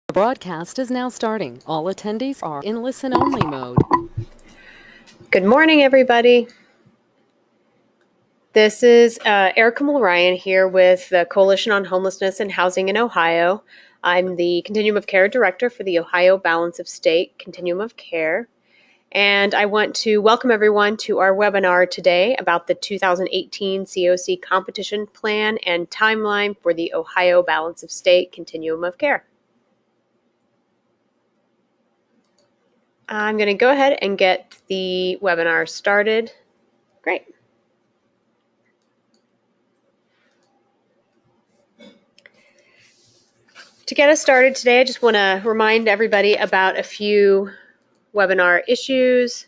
The broadcast is now starting. All attendees are in listen-only mode. Good morning, everybody. This is Erica Mulryan here with the Coalition on Homelessness and Housing in Ohio. I'm the Continuum of Care Director for the Ohio Balance of State Continuum of Care. And I want to welcome everyone to our webinar today about the 2018 CoC competition plan and timeline for the Ohio Balance of State Continuum of Care. I'm going to go ahead and get the webinar started. Great. To get us started today, I just want to remind everybody about a few webinar issues,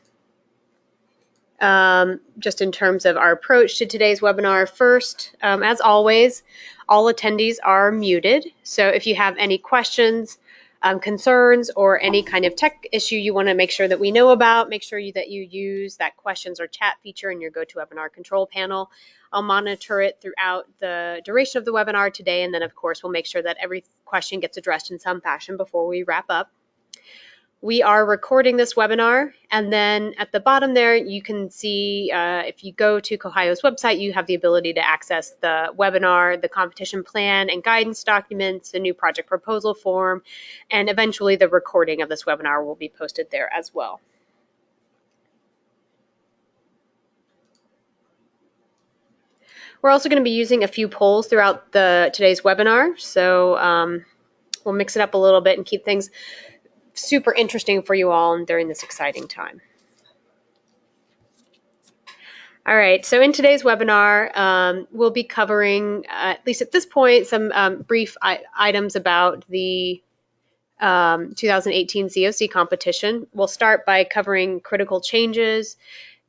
just in terms of our approach to today's webinar. First, as always, all attendees are muted. So if you have any questions, concerns, or any kind of tech issue you want to make sure that we know about, make sure that you use that questions or chat feature in your GoToWebinar control panel. I'll monitor it throughout the duration of the webinar today, and then of course we'll make sure that every question gets addressed in some fashion before we wrap up. We are recording this webinar, and then at the bottom there you can see if you go to Ohio's website, you have the ability to access the webinar, the competition plan and guidance documents, the new project proposal form, and eventually the recording of this webinar will be posted there as well. We're also going to be using a few polls throughout today's webinar, so we'll mix it up a little bit and keep things super interesting for you all during this exciting time. All right, so in today's webinar, we'll be covering, at least at this point, some brief items about the 2018 CoC competition. We'll start by covering critical changes.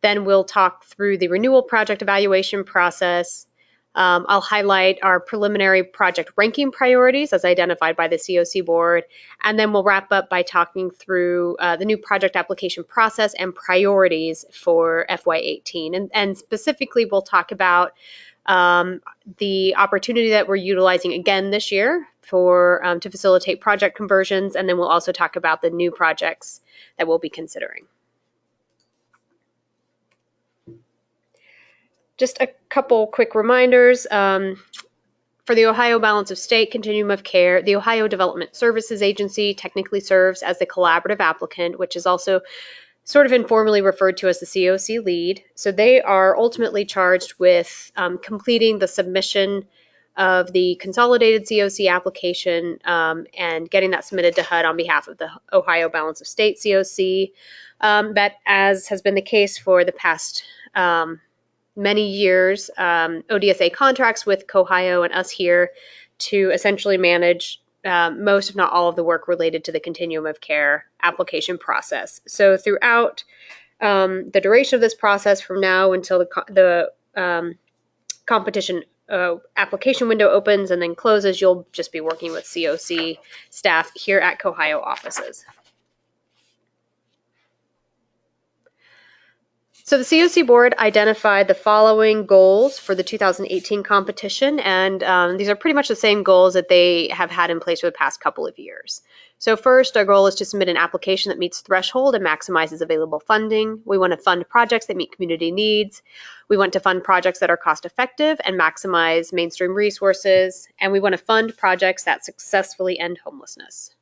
Then we'll talk through the renewal project evaluation process. I'll highlight our preliminary project ranking priorities as identified by the CoC board, and then we'll wrap up by talking through the new project application process and priorities for FY2018. And specifically, we'll talk about the opportunity that we're utilizing again this year for to facilitate project conversions, and then we'll also talk about the new projects that we'll be considering. Just a couple quick reminders. For the Ohio Balance of State Continuum of Care, the Ohio Development Services Agency technically serves as the collaborative applicant, which is also sort of informally referred to as the CoC lead. So they are ultimately charged with completing the submission of the consolidated CoC application and getting that submitted to HUD on behalf of the Ohio Balance of State CoC. That, as has been the case for the past many years, ODSA contracts with Ohio and us here to essentially manage most, if not all, of the work related to the Continuum of Care application process. So throughout the duration of this process, from now until the competition application window opens and then closes, you'll just be working with CoC staff here at Ohio offices. So the CoC board identified the following goals for the 2018 competition, and these are pretty much the same goals that they have had in place for the past couple of years. So first, our goal is to submit an application that meets threshold and maximizes available funding. We want to fund projects that meet community needs. We want to fund projects that are cost effective and maximize mainstream resources. And we want to fund projects that successfully end homelessness.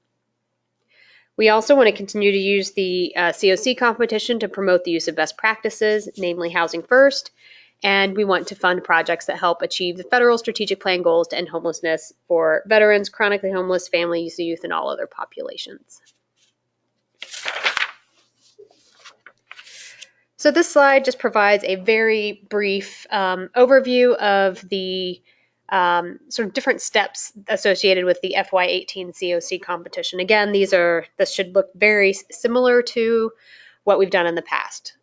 We also want to continue to use the CoC competition to promote the use of best practices, namely housing first, and we want to fund projects that help achieve the federal strategic plan goals to end homelessness for veterans, chronically homeless, families, youth, and all other populations. So this slide just provides a very brief overview of the sort of different steps associated with the FY2018 CoC competition. Again, this should look very similar to what we've done in the past.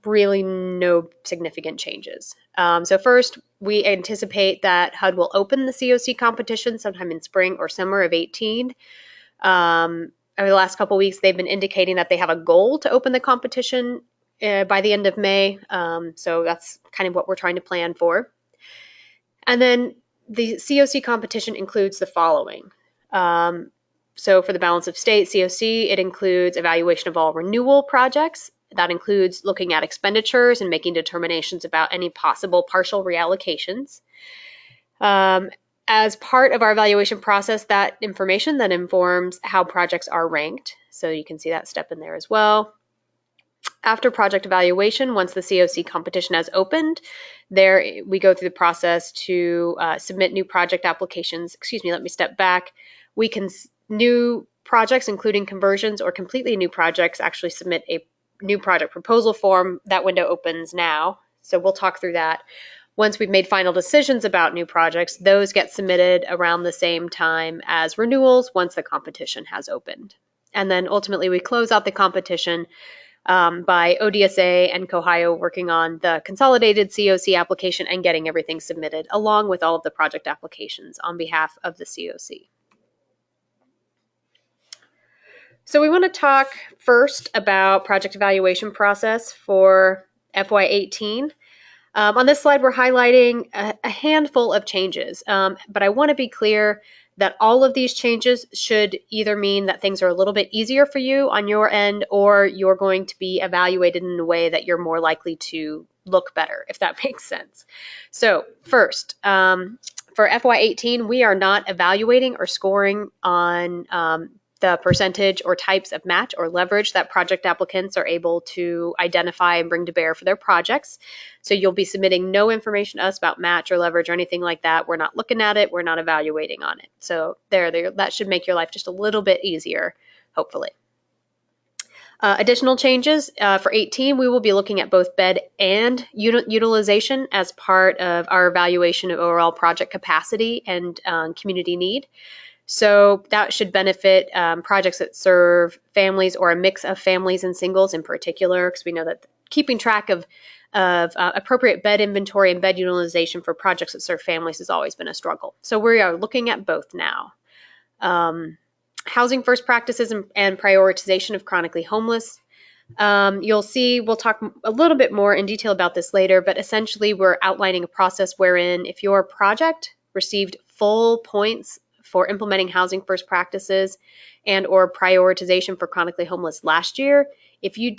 Really no significant changes. So first, we anticipate that HUD will open the CoC competition sometime in spring or summer of 2018. Over the last couple of weeks, they've been indicating that they have a goal to open the competition by the end of May. So that's kind of what we're trying to plan for. And then the CoC competition includes the following. So for the balance of state, CoC, it includes evaluation of all renewal projects. That includes looking at expenditures and making determinations about any possible partial reallocations. As part of our evaluation process, that information then informs how projects are ranked. So you can see that step in there as well. After project evaluation, once the CoC competition has opened, there we go through the process to submit new project applications. Excuse me, let me step back. New projects, including conversions or completely new projects, actually submit a new project proposal form. That window opens now. So we'll talk through that. Once we've made final decisions about new projects, those get submitted around the same time as renewals once the competition has opened. And then ultimately we close out the competition by ODSA and CoHio working on the consolidated CoC application and getting everything submitted along with all of the project applications on behalf of the CoC. So we want to talk first about project evaluation process for FY18. On this slide, we're highlighting a handful of changes, but I want to be clear that all of these changes should either mean that things are a little bit easier for you on your end, or you're going to be evaluated in a way that you're more likely to look better, if that makes sense. So first, for FY18, we are not evaluating or scoring on the percentage or types of match or leverage that project applicants are able to identify and bring to bear for their projects. So you'll be submitting no information to us about match or leverage or anything like that. We're not looking at it. We're not evaluating on it. So that should make your life just a little bit easier, hopefully. Additional changes for 18, we will be looking at both bed and utilization as part of our evaluation of overall project capacity and community need. So that should benefit projects that serve families or a mix of families and singles in particular, because we know that keeping track of appropriate bed inventory and bed utilization for projects that serve families has always been a struggle. So we are looking at both now. Housing first practices and prioritization of chronically homeless. You'll see, we'll talk a little bit more in detail about this later, but essentially we're outlining a process wherein if your project received full points for implementing housing first practices and or prioritization for chronically homeless last year, if you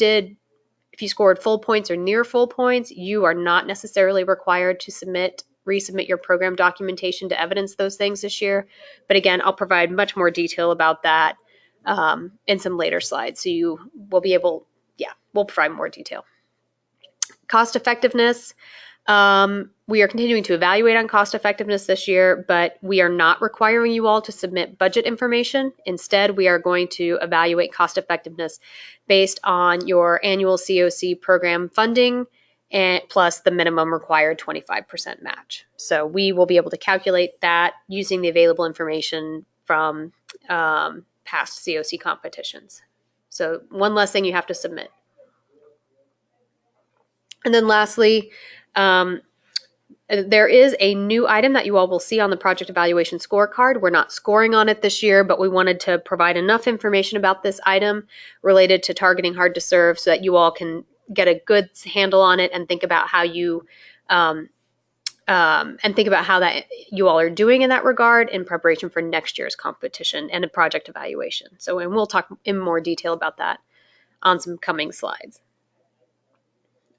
scored full points or near full points, you are not necessarily required to resubmit your program documentation to evidence those things this year. But again, I'll provide much more detail about that in some later slides. So you will be able, we'll provide more detail. Cost effectiveness. We are continuing to evaluate on cost effectiveness this year, but we are not requiring you all to submit budget information. Instead, we are going to evaluate cost effectiveness based on your annual CoC program funding and plus the minimum required 25% match. So we will be able to calculate that using the available information from past CoC competitions. So one less thing you have to submit. And then lastly, there is a new item that you all will see on the project evaluation scorecard. We're not scoring on it this year, but we wanted to provide enough information about this item related to targeting hard to serve so that you all can get a good handle on it and think about how you that you all are doing in that regard in preparation for next year's competition and a project evaluation. And we'll talk in more detail about that on some coming slides.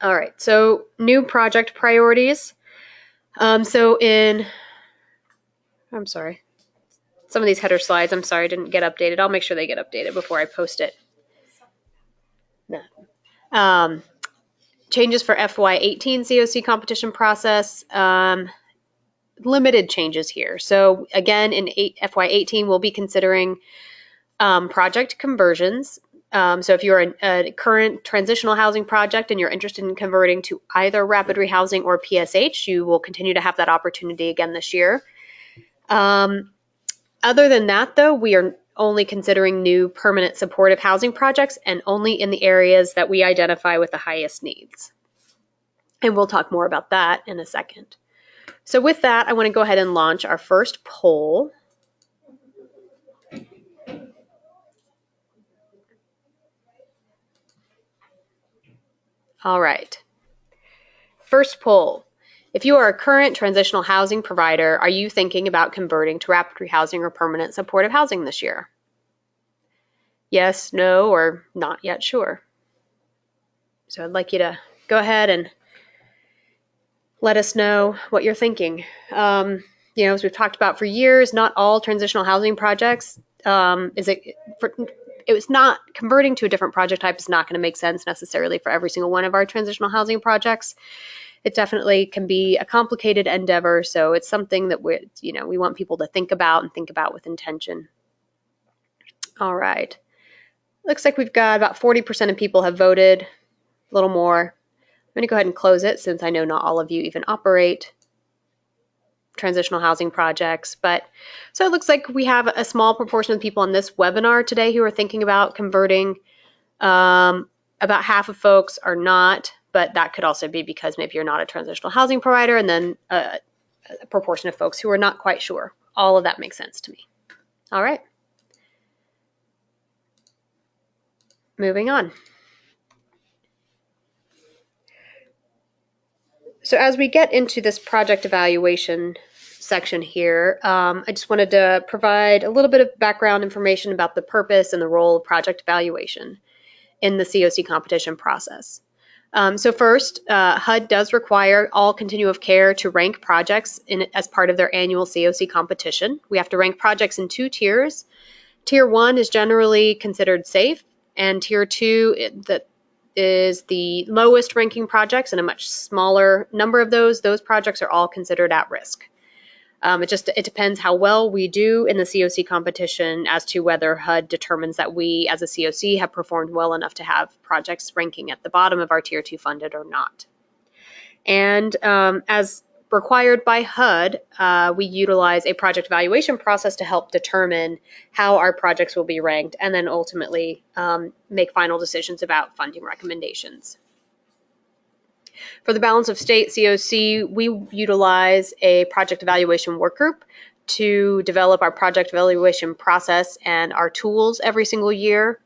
All right, so new project priorities. I'm sorry, some of these header slides, didn't get updated. I'll make sure they get updated before I post it. No. Changes for FY18 CoC competition process. Limited changes here. So again, in FY18, we'll be considering project conversions. So if you're a current transitional housing project and you're interested in converting to either rapid rehousing or PSH, you will continue to have that opportunity again this year. Other than that, though, we are only considering new permanent supportive housing projects and only in the areas that we identify with the highest needs. And we'll talk more about that in a second. So with that, I want to go ahead and launch our first poll. All right. First poll. If you are a current transitional housing provider, are you thinking about converting to rapid rehousing or permanent supportive housing this year? yes, no, or not yet sure. So I'd like you to go ahead and let us know what you're thinking. As we've talked about for years, not all transitional housing projects it was not converting to a different project type is not going to make sense necessarily for every single one of our transitional housing projects. It definitely can be a complicated endeavor, so it's something that we want people to think about and think about with intention. All right. Looks like we've got about 40% of people have voted, a little more. I'm going to go ahead and close it since I know not all of you even operate transitional housing projects. But so it looks like we have a small proportion of people on this webinar today who are thinking about converting. About half of folks are not, but that could also be because maybe you're not a transitional housing provider, and then a proportion of folks who are not quite sure. All of that makes sense to me. All right. Moving on. So as we get into this project evaluation section here, I just wanted to provide a little bit of background information about the purpose and the role of project evaluation in the CoC competition process. So first, HUD does require all continuum of care to rank projects as part of their annual CoC competition. We have to rank projects in 2 tiers. Tier 1 is generally considered safe, and Tier 2 that is the lowest ranking projects, and a much smaller number of those projects are all considered at risk. It depends how well we do in the CoC competition as to whether HUD determines that we as a CoC have performed well enough to have projects ranking at the bottom of our Tier 2 funded or not. And as required by HUD, we utilize a project evaluation process to help determine how our projects will be ranked and then ultimately make final decisions about funding recommendations. For the balance of state CoC, we utilize a project evaluation work group to develop our project evaluation process and our tools every single year.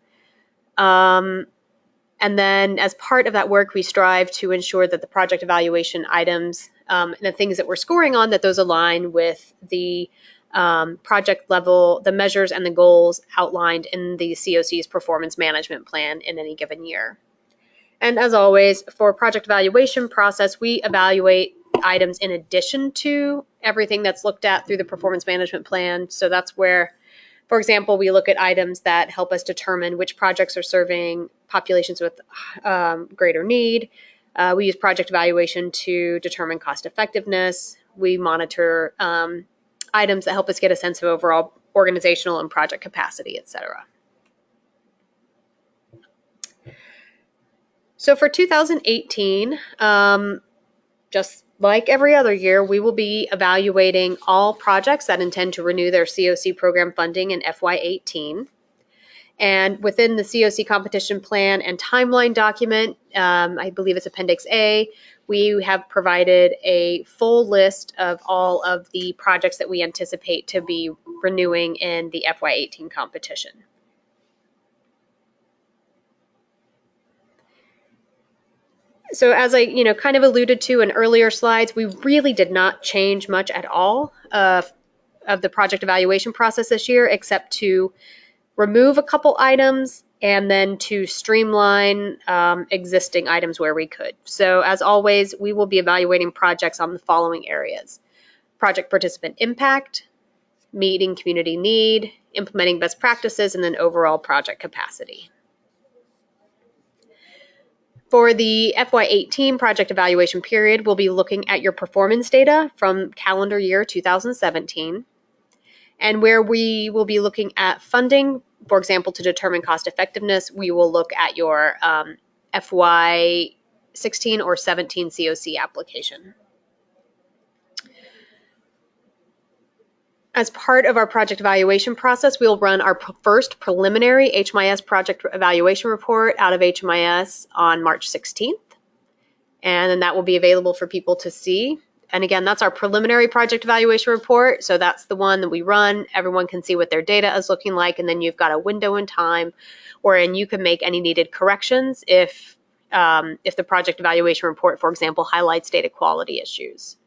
And then as part of that work, we strive to ensure that the project evaluation items and the things that we're scoring on, that those align with the project level, the measures and the goals outlined in the CoC's performance management plan in any given year. And as always, for project evaluation process, we evaluate items in addition to everything that's looked at through the performance management plan. So that's where, for example, we look at items that help us determine which projects are serving populations with greater need. We use project evaluation to determine cost effectiveness. We monitor items that help us get a sense of overall organizational and project capacity, et cetera. So for 2018, just like every other year, we will be evaluating all projects that intend to renew their CoC program funding in FY2018. And within the CoC competition plan and timeline document, I believe it's Appendix A, we have provided a full list of all of the projects that we anticipate to be renewing in the FY2018 competition. So as I kind of alluded to in earlier slides, we really did not change much at all of the project evaluation process this year, except to remove a couple items and then to streamline existing items where we could. So as always, we will be evaluating projects on the following areas: project participant impact, meeting community need, implementing best practices, and then overall project capacity. For the FY2018 project evaluation period, we'll be looking at your performance data from calendar year 2017, and where we will be looking at funding, for example, to determine cost effectiveness, we will look at your FY16 or 17 CoC application. As part of our project evaluation process, we'll run our first preliminary HMIS project evaluation report out of HMIS on March 16th. And then that will be available for people to see. And again, that's our preliminary project evaluation report. So that's the one that we run. Everyone can see what their data is looking like. And then you've got a window in time wherein you can make any needed corrections if the project evaluation report, for example, highlights data quality issues.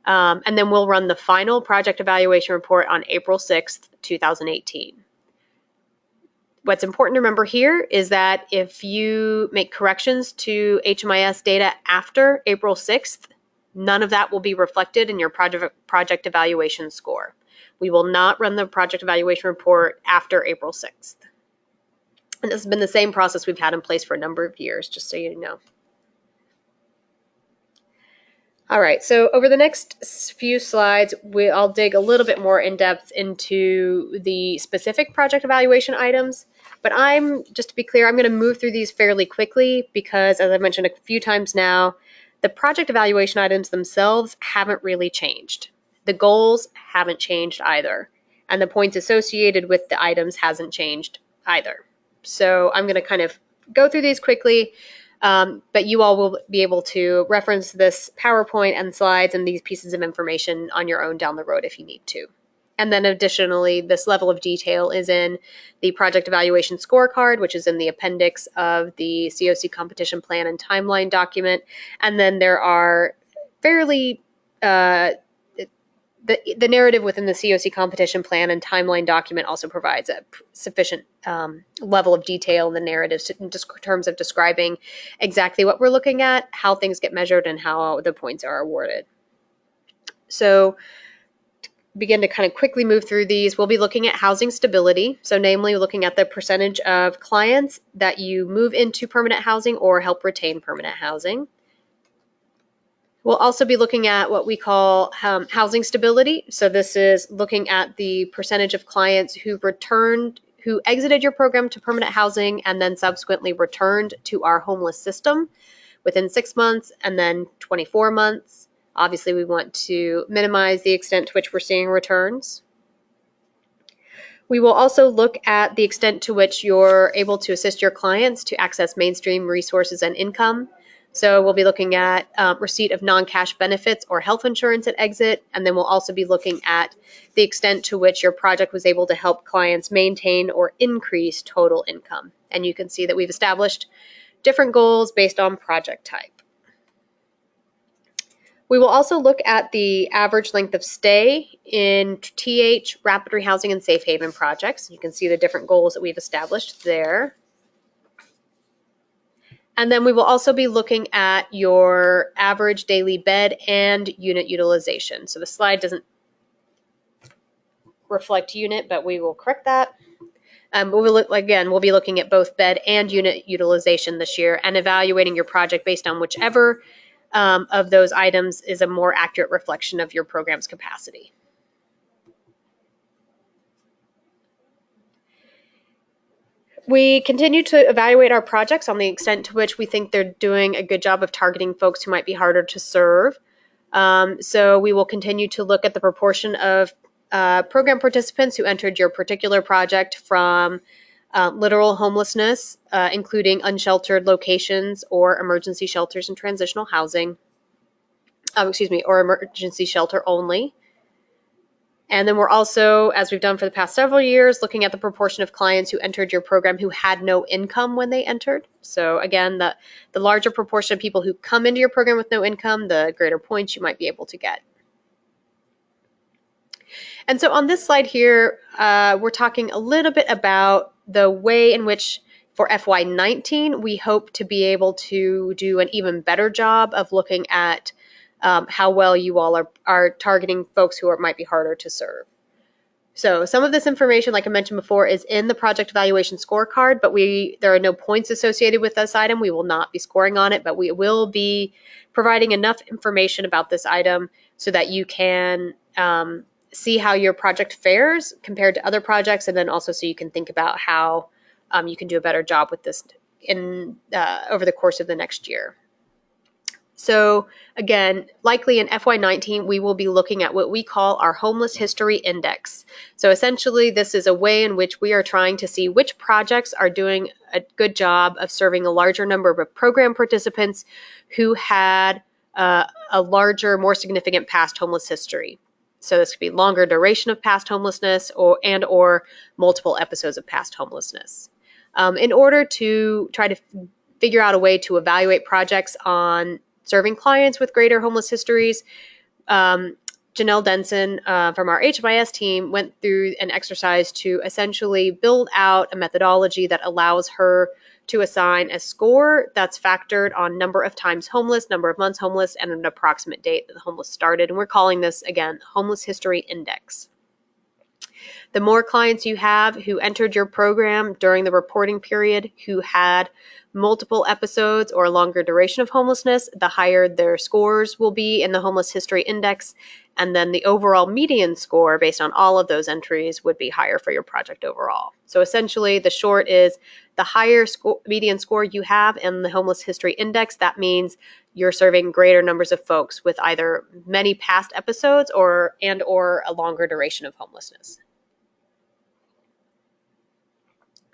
And then we'll run the final project evaluation report on April 6th, 2018. What's important to remember here is that if you make corrections to HMIS data after April 6th, none of that will be reflected in your project evaluation score. We will not run the project evaluation report after April 6th. And this has been the same process we've had in place for a number of years, just so you know. All right, so over the next few slides, I'll dig a little bit more in depth into the specific project evaluation items. But just to be clear, I'm going to move through these fairly quickly because, as I've mentioned a few times now, the project evaluation items themselves haven't really changed. The goals haven't changed either. And the points associated with the items hasn't changed either. So I'm going to kind of go through these quickly. But you all will be able to reference this PowerPoint and slides and these pieces of information on your own down the road if you need to. And then additionally, this level of detail is in the project evaluation scorecard, which is in the appendix of the CoC competition plan and timeline document. And then there are fairly the narrative within the CoC competition plan and timeline document also provides a sufficient level of detail in the narratives in terms of describing exactly what we're looking at, how things get measured, and how the points are awarded. So begin to kind of quickly move through these. We'll be looking at housing stability. So namely looking at the percentage of clients that you move into permanent housing or help retain permanent housing. We'll also be looking at what we call housing stability. So this is looking at the percentage of clients who exited your program to permanent housing and then subsequently returned to our homeless system within 6 months and then 24 months. Obviously, we want to minimize the extent to which we're seeing returns. We will also look at the extent to which you're able to assist your clients to access mainstream resources and income. So we'll be looking at receipt of non-cash benefits or health insurance at exit, and then we'll also be looking at the extent to which your project was able to help clients maintain or increase total income. And you can see that we've established different goals based on project type. We will also look at the average length of stay in TH, rapid rehousing, and safe haven projects. You can see the different goals that we've established there. And then we will also be looking at your average daily bed and unit utilization. So the slide doesn't reflect unit, but we will correct that. We'll be looking at both bed and unit utilization this year and evaluating your project based on whichever of those items is a more accurate reflection of your program's capacity. We continue to evaluate our projects on the extent to which we think they're doing a good job of targeting folks who might be harder to serve. So we will continue to look at the proportion of program participants who entered your particular project from literal homelessness, including unsheltered locations or emergency shelters and transitional housing, or emergency shelter only. And then we're also, as we've done for the past several years, looking at the proportion of clients who entered your program who had no income when they entered. So again, the larger proportion of people who come into your program with no income, the greater points you might be able to get. And so on this slide here, we're talking a little bit about the way in which for FY19, we hope to be able to do an even better job of looking at how well you all are targeting folks who might be harder to serve. So some of this information, like I mentioned before, is in the project evaluation scorecard, but there are no points associated with this item. We will not be scoring on it, but we will be providing enough information about this item so that you can see how your project fares compared to other projects, and then also so you can think about how you can do a better job with this over the course of the next year. So again, likely in FY19, we will be looking at what we call our Homeless History Index. So essentially, this is a way in which we are trying to see which projects are doing a good job of serving a larger number of program participants who had a larger, more significant past homeless history. So this could be longer duration of past homelessness or multiple episodes of past homelessness. In order to try to figure out a way to evaluate projects on serving clients with greater homeless histories, Janelle Denson from our HMIS team went through an exercise to essentially build out a methodology that allows her to assign a score that's factored on number of times homeless, number of months homeless, and an approximate date that the homeless started. And we're calling this, again, Homeless History Index. The more clients you have who entered your program during the reporting period who had multiple episodes or longer duration of homelessness, the higher their scores will be in the Homeless History Index. And then the overall median score based on all of those entries would be higher for your project overall. So essentially, the short is the higher median score you have in the Homeless History Index, that means you're serving greater numbers of folks with either many past episodes or a longer duration of homelessness.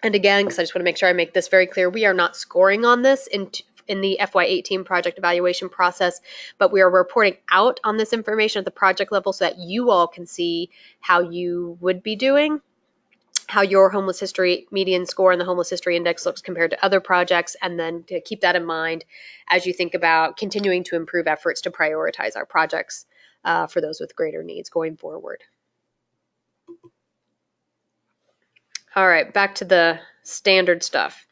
And again, because I just want to make sure I make this very clear, we are not scoring on this in the FY2018 project evaluation process, but we are reporting out on this information at the project level so that you all can see how you would be doing, how your homeless history median score in the Homeless History Index looks compared to other projects, and then to keep that in mind as you think about continuing to improve efforts to prioritize our projects for those with greater needs going forward. All right, back to the standard stuff.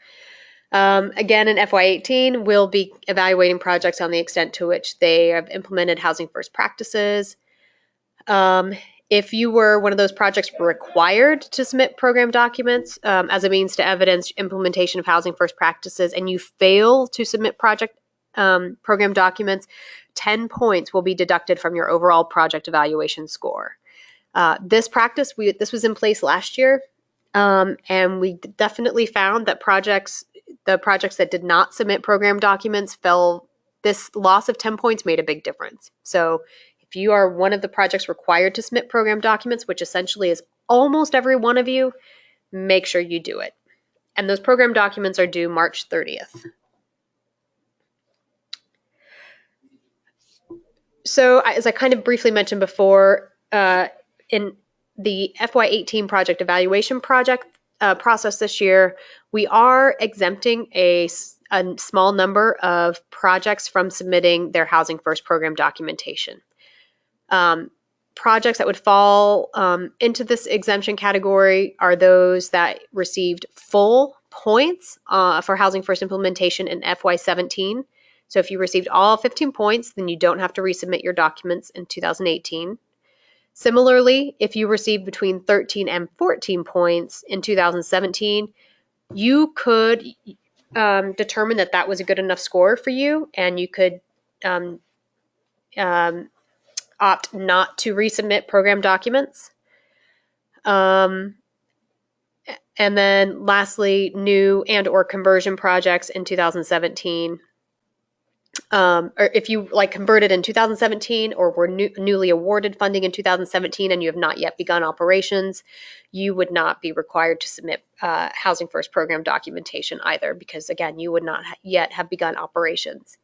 Again, in FY2018, we'll be evaluating projects on the extent to which they have implemented housing first practices. If you were one of those projects required to submit program documents as a means to evidence implementation of housing first practices and you fail to submit program documents, 10 points will be deducted from your overall project evaluation score. This practice, this was in place last year, and we definitely found that the projects that did not submit program documents this loss of 10 points made a big difference. So if you are one of the projects required to submit program documents, which essentially is almost every one of you, make sure you do it. And those program documents are due March 30th. So as I kind of briefly mentioned before, in the FY2018 project evaluation process this year, we are exempting a small number of projects from submitting their Housing First program documentation. Projects that would fall into this exemption category are those that received full points for Housing First implementation in FY2017. So if you received all 15 points, then you don't have to resubmit your documents in 2018. Similarly, if you received between 13 and 14 points in 2017, you could determine that that was a good enough score for you, and you could opt not to resubmit program documents. And then lastly, new and or conversion projects in 2017. Or if you converted in 2017 or were newly awarded funding in 2017 and you have not yet begun operations, you would not be required to submit Housing First program documentation either, because again, you would not yet have begun operations.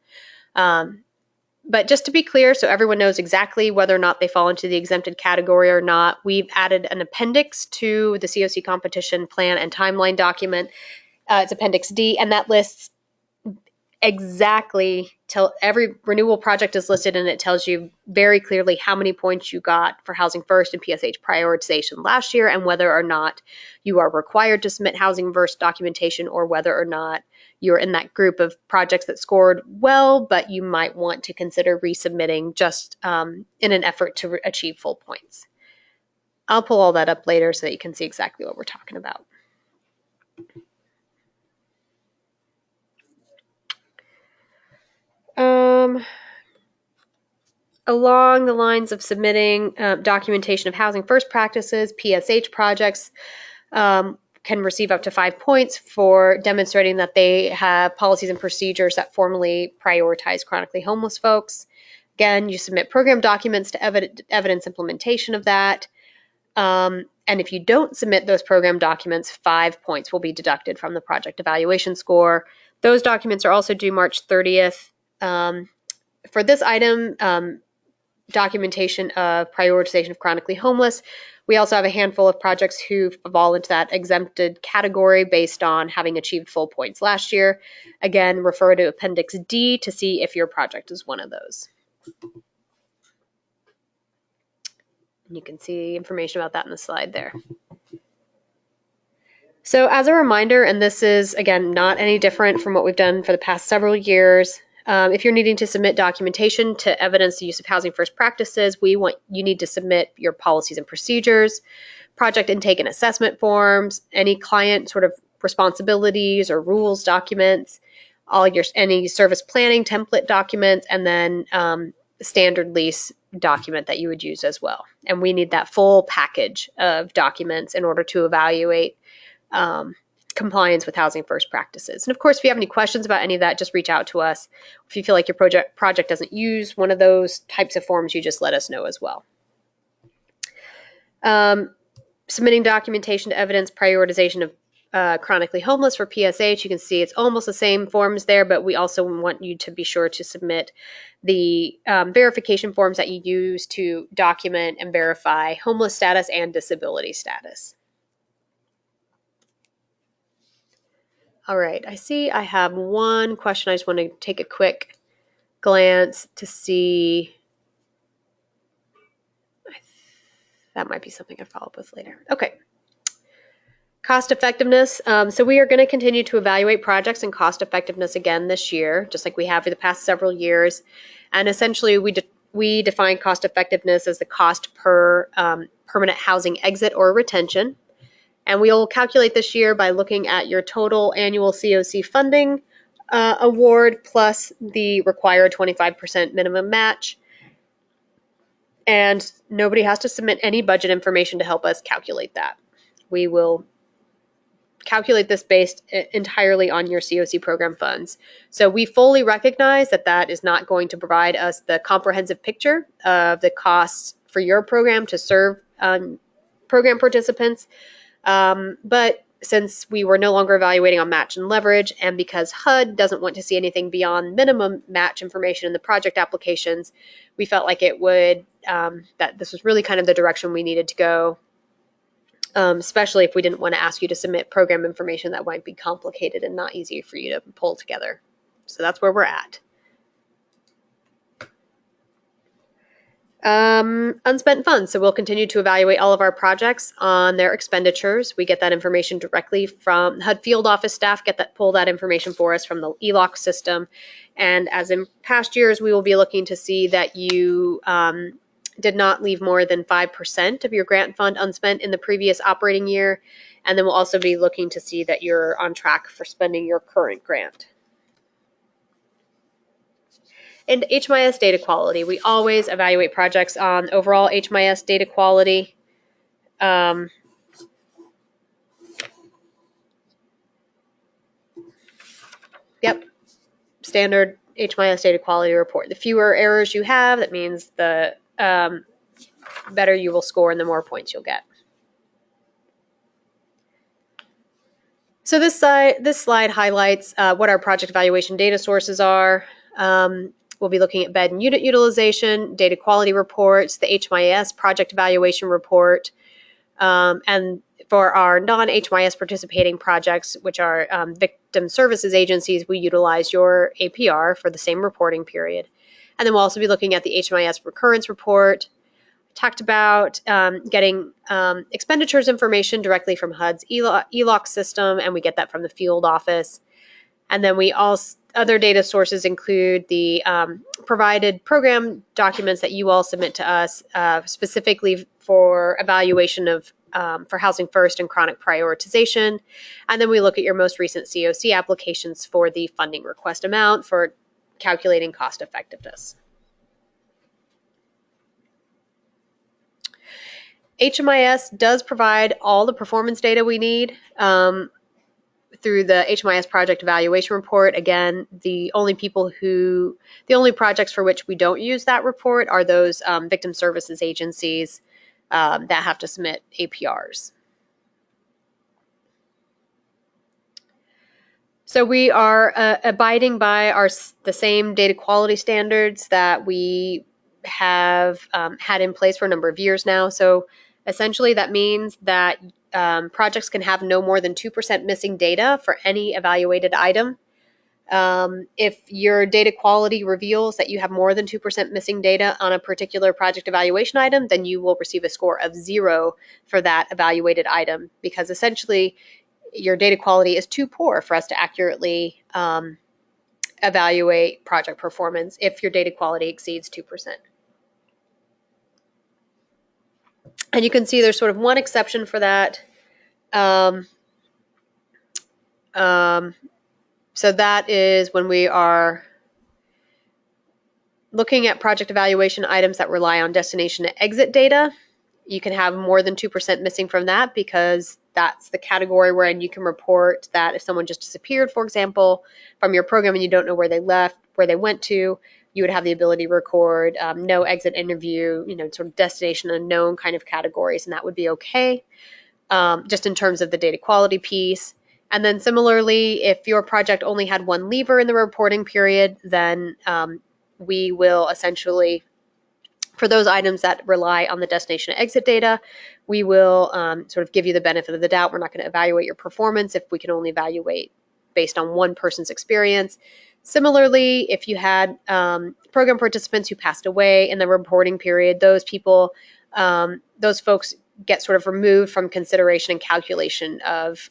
But just to be clear, so everyone knows exactly whether or not they fall into the exempted category or not, we've added an appendix to the CoC competition plan and timeline document. It's Appendix D, and that lists exactly till every renewal project is listed, and it tells you very clearly how many points you got for Housing First and PSH prioritization last year, and whether or not you are required to submit Housing First documentation, or whether or not you're in that group of projects that scored well, but you might want to consider resubmitting just in an effort to achieve full points. I'll pull all that up later so that you can see exactly what we're talking about. Along the lines of submitting documentation of Housing First practices, PSH projects can receive up to 5 points for demonstrating that they have policies and procedures that formally prioritize chronically homeless folks. Again, you submit program documents to evidence implementation of that. And if you don't submit those program documents, 5 points will be deducted from the project evaluation score. Those documents are also due March 30th. For this item, documentation of prioritization of chronically homeless, we also have a handful of projects who fall into that exempted category based on having achieved full points last year. Again, refer to Appendix D to see if your project is one of those. And you can see information about that in the slide there. So as a reminder, and this is, again, not any different from what we've done for the past several years, if you're needing to submit documentation to evidence the use of Housing First practices, you need to submit your policies and procedures, project intake and assessment forms, any client sort of responsibilities or rules documents, any service planning template documents, and then standard lease document that you would use as well. And we need that full package of documents in order to evaluate compliance with Housing First practices. And of course, if you have any questions about any of that, just reach out to us. If you feel like your project doesn't use one of those types of forms, you just let us know as well. Submitting documentation to evidence prioritization of chronically homeless for PSH. You can see it's almost the same forms there, but we also want you to be sure to submit the verification forms that you use to document and verify homeless status and disability status. All right, I see I have one question. I just want to take a quick glance to see. That might be something I follow up with later. Okay. Cost effectiveness. So we are going to continue to evaluate projects and cost effectiveness again this year, just like we have for the past several years. And essentially, we define cost effectiveness as the cost per permanent housing exit or retention. And we'll calculate this year by looking at your total annual CoC funding award plus the required 25% minimum match. And nobody has to submit any budget information to help us calculate that. We will calculate this based entirely on your CoC program funds. So we fully recognize that that is not going to provide us the comprehensive picture of the costs for your program to serve program participants. But since we were no longer evaluating on match and leverage, and because HUD doesn't want to see anything beyond minimum match information in the project applications, we felt like it would, that this was really kind of the direction we needed to go, especially if we didn't want to ask you to submit program information that might be complicated and not easy for you to pull together. So that's where we're at. Unspent funds. So we'll continue to evaluate all of our projects on their expenditures. We get that information directly from HUD field office staff, pull that information for us from the ELOC system. And as in past years, we will be looking to see that you did not leave more than 5% of your grant fund unspent in the previous operating year. And then we'll also be looking to see that you're on track for spending your current grant. And HMIS data quality. We always evaluate projects on overall HMIS data quality. Yep. Standard HMIS data quality report. The fewer errors you have, that means the better you will score and the more points you'll get. So this slide highlights what our project evaluation data sources are. We'll be looking at bed and unit utilization, data quality reports, the HMIS project evaluation report, and for our non-HMIS participating projects, which are victim services agencies, we utilize your APR for the same reporting period. And then we'll also be looking at the HMIS recurrence report. Talked about getting expenditures information directly from HUD's ELOC system, and we get that from the field office. And then other data sources include the provided program documents that you all submit to us specifically for evaluation of for Housing First and chronic prioritization. And then we look at your most recent CoC applications for the funding request amount for calculating cost effectiveness. HMIS does provide all the performance data we need through the HMIS project evaluation report. Again, the only projects for which we don't use that report are those victim services agencies that have to submit APRs. So we are abiding by the same data quality standards that we have had in place for a number of years now. So essentially that means that projects can have no more than 2% missing data for any evaluated item. If your data quality reveals that you have more than 2% missing data on a particular project evaluation item, then you will receive a score of 0 for that evaluated item, because essentially your data quality is too poor for us to accurately evaluate project performance if your data quality exceeds 2%. And you can see there's sort of one exception for that. So that is when we are looking at project evaluation items that rely on destination to exit data. You can have more than 2% missing from that, because that's the category wherein you can report that if someone just disappeared, for example, from your program and you don't know where they left, where they went to, you would have the ability to record no exit interview, sort of destination unknown kind of categories, and that would be okay, just in terms of the data quality piece. And then similarly, if your project only had one leaver in the reporting period, then we will essentially, for those items that rely on the destination exit data, we will sort of give you the benefit of the doubt. We're not going to evaluate your performance if we can only evaluate based on one person's experience. Similarly, if you had program participants who passed away in the reporting period, those people, those folks get sort of removed from consideration and calculation of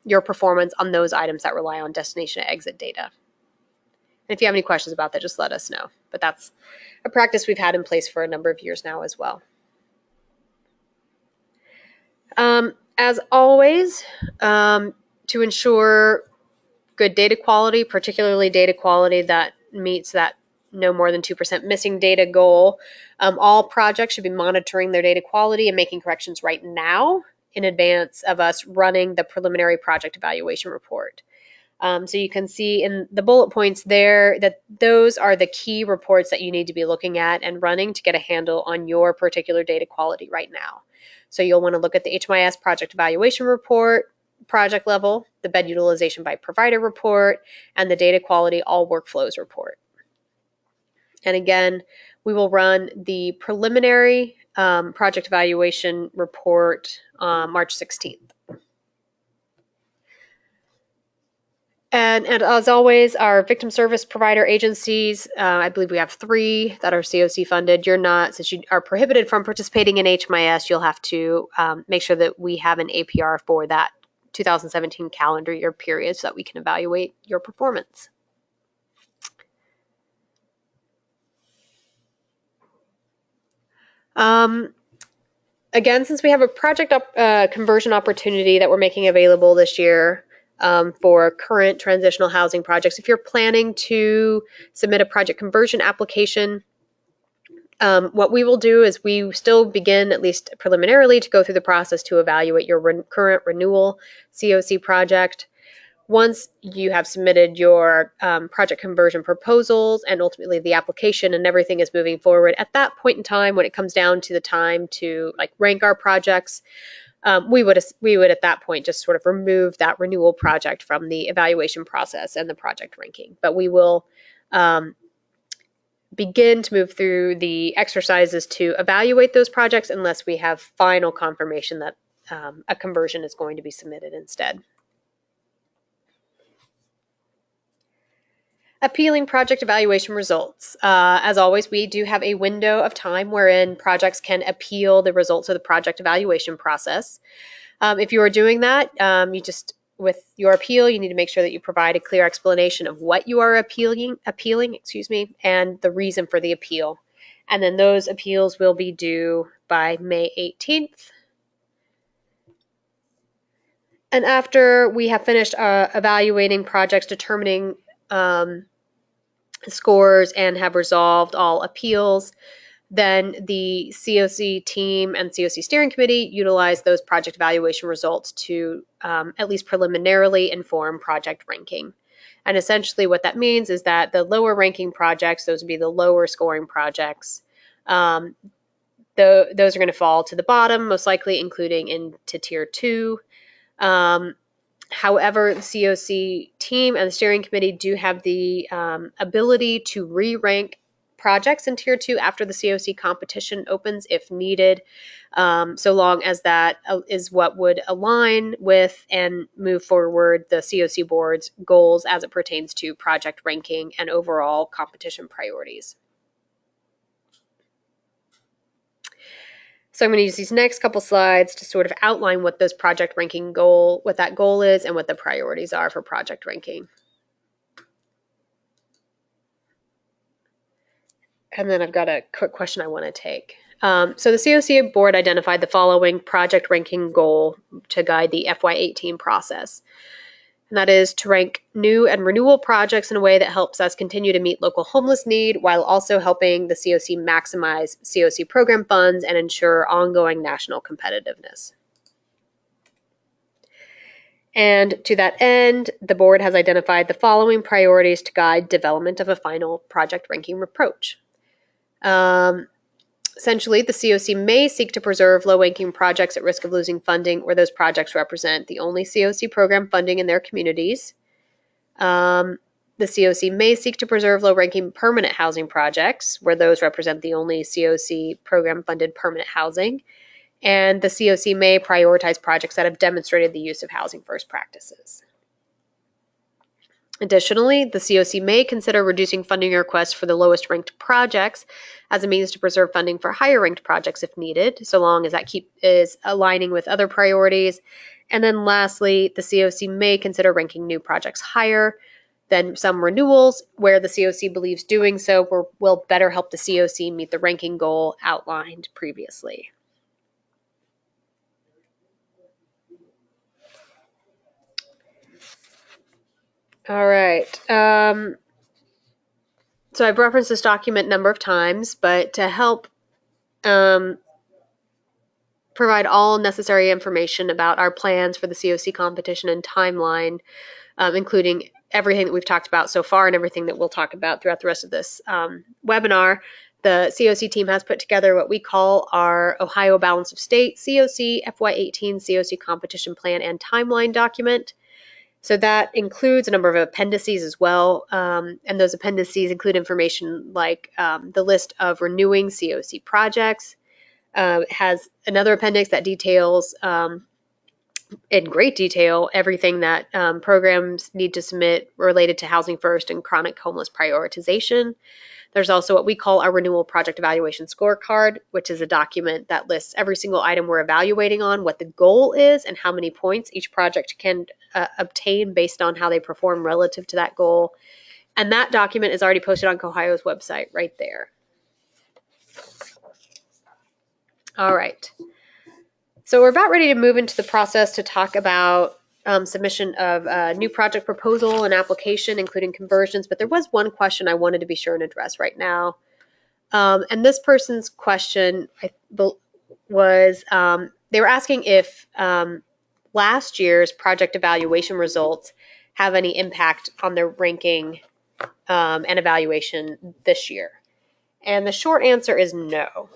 your performance on those items that rely on destination exit data. And if you have any questions about that, just let us know. But that's a practice we've had in place for a number of years now as well. As always, to ensure good data quality, particularly data quality that meets that no more than 2% missing data goal, all projects should be monitoring their data quality and making corrections right now in advance of us running the preliminary project evaluation report. So you can see in the bullet points there that those are the key reports that you need to be looking at and running to get a handle on your particular data quality right now. So you'll want to look at the HMIS project evaluation report, project level, the bed utilization by provider report, and the data quality all workflows report. And again, we will run the preliminary project evaluation report March 16th. And as always, our victim service provider agencies, I believe we have 3 that are CoC funded. You're not, since you are prohibited from participating in HMIS, you'll have to make sure that we have an APR for that 2017 calendar year period so that we can evaluate your performance. Again, since we have a project conversion opportunity that we're making available this year, for current transitional housing projects, if you're planning to submit a project conversion application, what we will do is we still begin, at least preliminarily, to go through the process to evaluate your current renewal CoC project. Once you have submitted your project conversion proposals and ultimately the application and everything is moving forward, at that point in time, when it comes down to the time to rank our projects, we would at that point just sort of remove that renewal project from the evaluation process and the project ranking. But we will begin to move through the exercises to evaluate those projects unless we have final confirmation that a conversion is going to be submitted instead. Appealing project evaluation results. As always, we do have a window of time wherein projects can appeal the results of the project evaluation process. If you are doing that, with your appeal, you need to make sure that you provide a clear explanation of what you are appealing, and the reason for the appeal. And then those appeals will be due by May 18th. And after we have finished evaluating projects, determining scores, and have resolved all appeals, then the CoC team and CoC steering committee utilize those project evaluation results to at least preliminarily inform project ranking. And essentially what that means is that the lower ranking projects, those would be the lower scoring projects, those are going to fall to the bottom, most likely including into tier 2. However, the CoC team and the steering committee do have the ability to re-rank projects in Tier 2 after the CoC competition opens if needed, so long as that is what would align with and move forward the CoC board's goals as it pertains to project ranking and overall competition priorities. So I'm going to use these next couple slides to sort of outline what those project ranking goal, what that goal is, and what the priorities are for project ranking. And then I've got a quick question I want to take. So the CoC board identified the following project ranking goal to guide the FY2018 process. And that is to rank new and renewal projects in a way that helps us continue to meet local homeless need while also helping the CoC maximize CoC program funds and ensure ongoing national competitiveness. And to that end, the board has identified the following priorities to guide development of a final project ranking approach. Essentially, the CoC may seek to preserve low-ranking projects at risk of losing funding where those projects represent the only CoC program funding in their communities. The CoC may seek to preserve low-ranking permanent housing projects where those represent the only CoC program-funded permanent housing. And the CoC may prioritize projects that have demonstrated the use of housing first practices. Additionally, the CoC may consider reducing funding requests for the lowest ranked projects as a means to preserve funding for higher ranked projects if needed, so long as that is aligning with other priorities. And then lastly, the CoC may consider ranking new projects higher than some renewals, where the CoC believes doing so will better help the CoC meet the ranking goal outlined previously. All right. So I've referenced this document a number of times, but to help provide all necessary information about our plans for the CoC competition and timeline, including everything that we've talked about so far and everything that we'll talk about throughout the rest of this webinar, the CoC team has put together what we call our Ohio Balance of State CoC FY2018 CoC competition plan and timeline document. So that includes a number of appendices as well, and those appendices include information like the list of renewing CoC projects. It has another appendix that details in great detail everything that programs need to submit related to Housing First and chronic homeless prioritization. There's also what we call our renewal project evaluation scorecard, which is a document that lists every single item we're evaluating on, what the goal is, and how many points each project can obtain based on how they perform relative to that goal. And that document is already posted on CoHio's website right there. All right. So we're about ready to move into the process to talk about submission of a new project proposal and application, including conversions. But there was one question I wanted to be sure and address right now. And this person's question was, they were asking if last year's project evaluation results have any impact on their ranking and evaluation this year. And the short answer is no.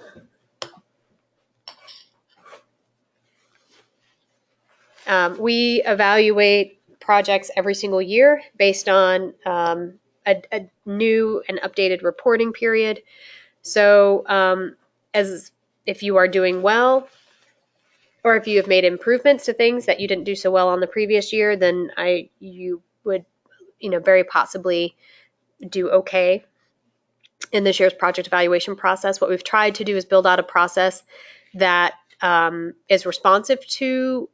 We evaluate projects every single year based on a new and updated reporting period. So as if you are doing well, or if you have made improvements to things that you didn't do so well on the previous year, then you would, very possibly do okay in this year's project evaluation process. What we've tried to do is build out a process that is responsive to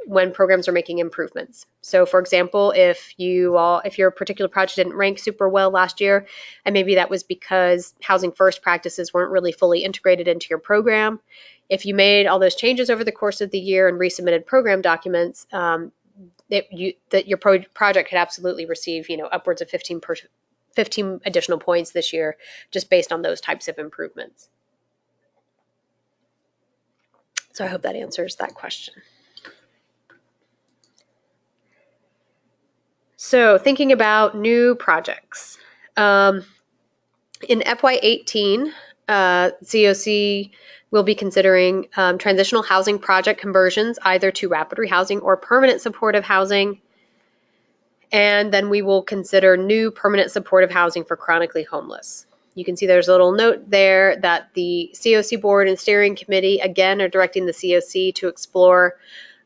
when programs are making improvements. So for example, if your particular project didn't rank super well last year, and maybe that was because Housing First practices weren't really fully integrated into your program, if you made all those changes over the course of the year and resubmitted program documents, that your project could absolutely receive, upwards of 15 additional points this year, just based on those types of improvements. So I hope that answers that question. So thinking about new projects. In FY2018, CoC will be considering transitional housing project conversions, either to rapid rehousing or permanent supportive housing. And then we will consider new permanent supportive housing for chronically homeless. You can see there's a little note there that the CoC board and steering committee, again, are directing the CoC to explore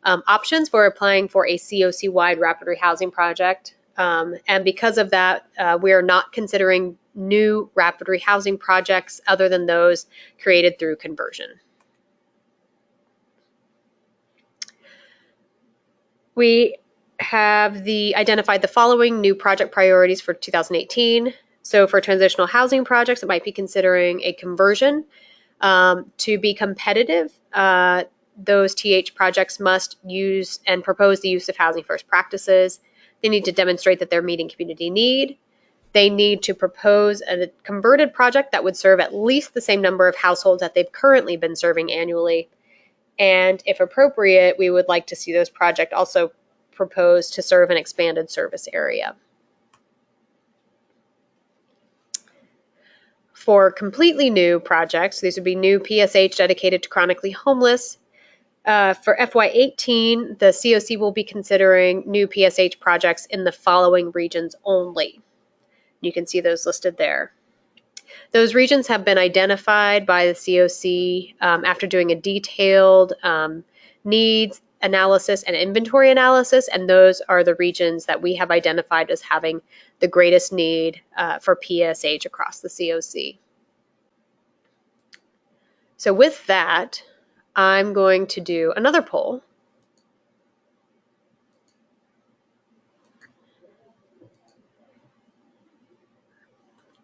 options for applying for a CoC-wide rapid rehousing project. And because of that, we are not considering new rapid rehousing projects other than those created through conversion. We have identified the following new project priorities for 2018. So for transitional housing projects, it might be considering a conversion. To be competitive, those TH projects must use and propose the use of housing first practices. They need to demonstrate that they're meeting community need. They need to propose a converted project that would serve at least the same number of households that they've currently been serving annually. And if appropriate, we would like to see those projects also propose to serve an expanded service area. For completely new projects, these would be new PSH dedicated to chronically homeless. For FY2018, the CoC will be considering new PSH projects in the following regions only. You can see those listed there. Those regions have been identified by the CoC after doing a detailed needs analysis and inventory analysis, and those are the regions that we have identified as having the greatest need for PSH across the CoC. So with that, I'm going to do another poll.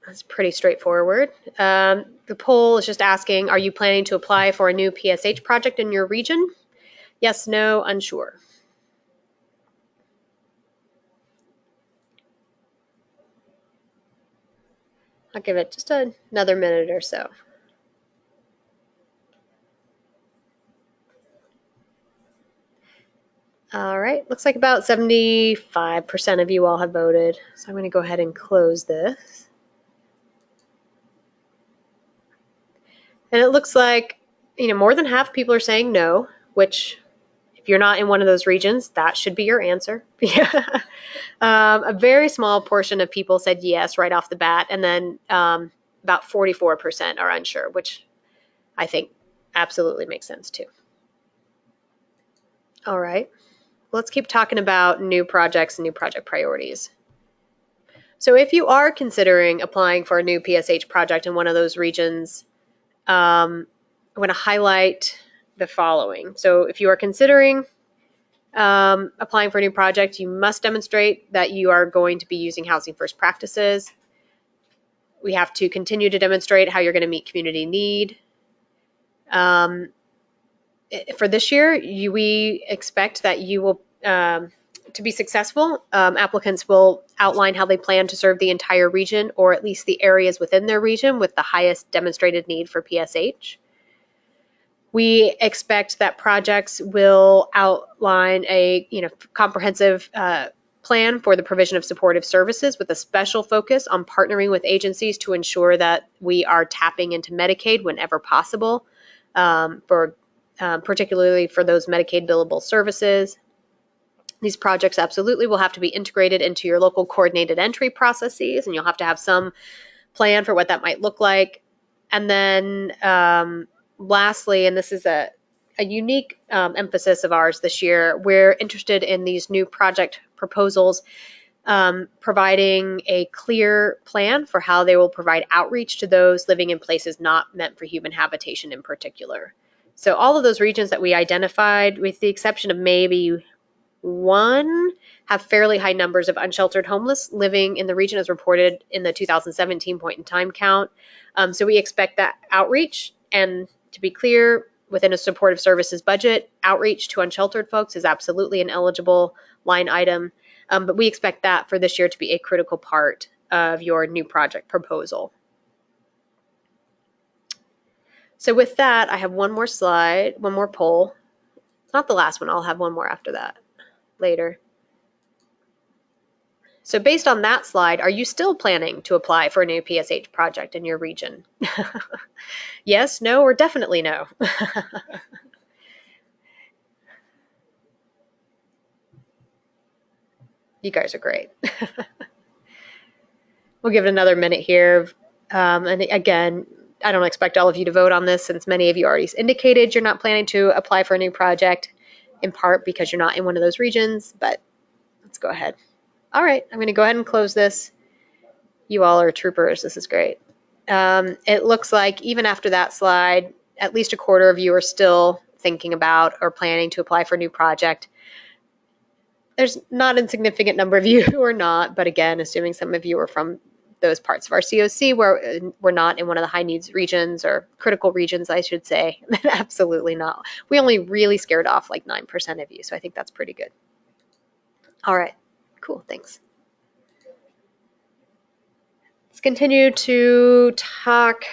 That's pretty straightforward. The poll is just asking, are you planning to apply for a new PSH project in your region? Yes, no, unsure. I'll give it just another minute or so. All right, looks like about 75% of you all have voted. So I'm going to go ahead and close this. And it looks like, more than half people are saying no, which if you're not in one of those regions, that should be your answer. A very small portion of people said yes right off the bat, and then about 44% are unsure, which I think absolutely makes sense too. All right, let's keep talking about new projects and new project priorities. So if you are considering applying for a new PSH project in one of those regions, I'm going to highlight the following. So if you are considering applying for a new project, you must demonstrate that you are going to be using housing first practices. We have to continue to demonstrate how you're going to meet community need. For this year, we expect that you will, to be successful, applicants will outline how they plan to serve the entire region, or at least the areas within their region with the highest demonstrated need for PSH. We expect that projects will outline a comprehensive plan for the provision of supportive services with a special focus on partnering with agencies to ensure that we are tapping into Medicaid whenever possible, particularly for those Medicaid billable services. These projects absolutely will have to be integrated into your local coordinated entry processes, and you'll have to have some plan for what that might look like. And then lastly, and this is a unique emphasis of ours this year, we're interested in these new project proposals providing a clear plan for how they will provide outreach to those living in places not meant for human habitation in particular. So all of those regions that we identified, with the exception of maybe one, have fairly high numbers of unsheltered homeless living in the region as reported in the 2017 point in time count. So we expect that outreach, and to be clear, within a supportive services budget, outreach to unsheltered folks is absolutely an eligible line item. But we expect that for this year to be a critical part of your new project proposal. So with that, I have one more slide, one more poll. Not the last one, I'll have one more after that later. So based on that slide, are you still planning to apply for a new PSH project in your region? Yes, no, or definitely no? You guys are great. We'll give it another minute here. And again, I don't expect all of you to vote on this since many of you already indicated you're not planning to apply for a new project, in part because you're not in one of those regions, but let's go ahead. All right, I'm going to go ahead and close this. You all are troopers. This is great. It looks like even after that slide, at least a quarter of you are still thinking about or planning to apply for a new project. There's not an insignificant number of you who are not, but again, assuming some of you are from those parts of our CoC where we're not in one of the high needs regions or critical regions, I should say, absolutely not. We only really scared off like 9% of you, so I think that's pretty good. All right, cool, thanks. Let's continue to talk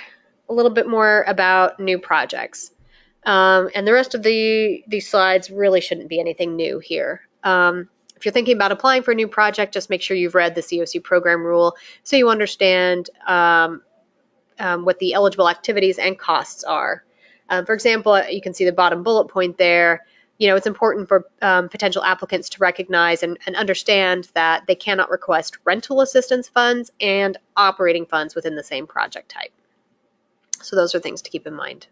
a little bit more about new projects. And the rest of these slides really shouldn't be anything new here. If you're thinking about applying for a new project, just make sure you've read the CoC program rule so you understand what the eligible activities and costs are. For example, you can see the bottom bullet point there. It's important for potential applicants to recognize and understand that they cannot request rental assistance funds and operating funds within the same project type. So those are things to keep in mind.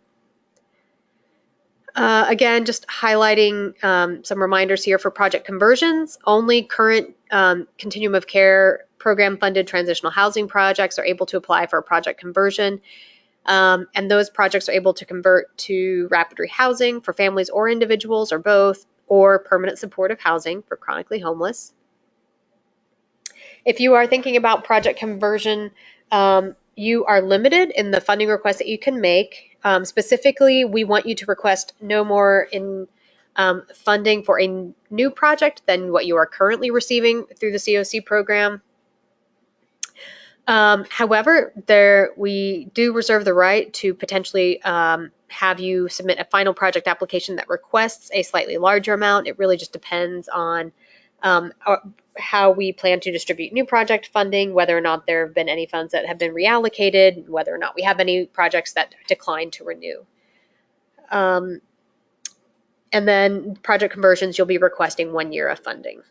Again, just highlighting some reminders here for project conversions. Only current continuum of care program funded transitional housing projects are able to apply for a project conversion. And those projects are able to convert to rapid rehousing for families or individuals or both, or permanent supportive housing for chronically homeless. If you are thinking about project conversion, you are limited in the funding requests that you can make. Specifically, we want you to request no more in funding for a new project than what you are currently receiving through the CoC program. However, we do reserve the right to potentially have you submit a final project application that requests a slightly larger amount. It really just depends on how we plan to distribute new project funding, whether or not there have been any funds that have been reallocated, whether or not we have any projects that decline to renew. And then project conversions, you'll be requesting 1 year of funding.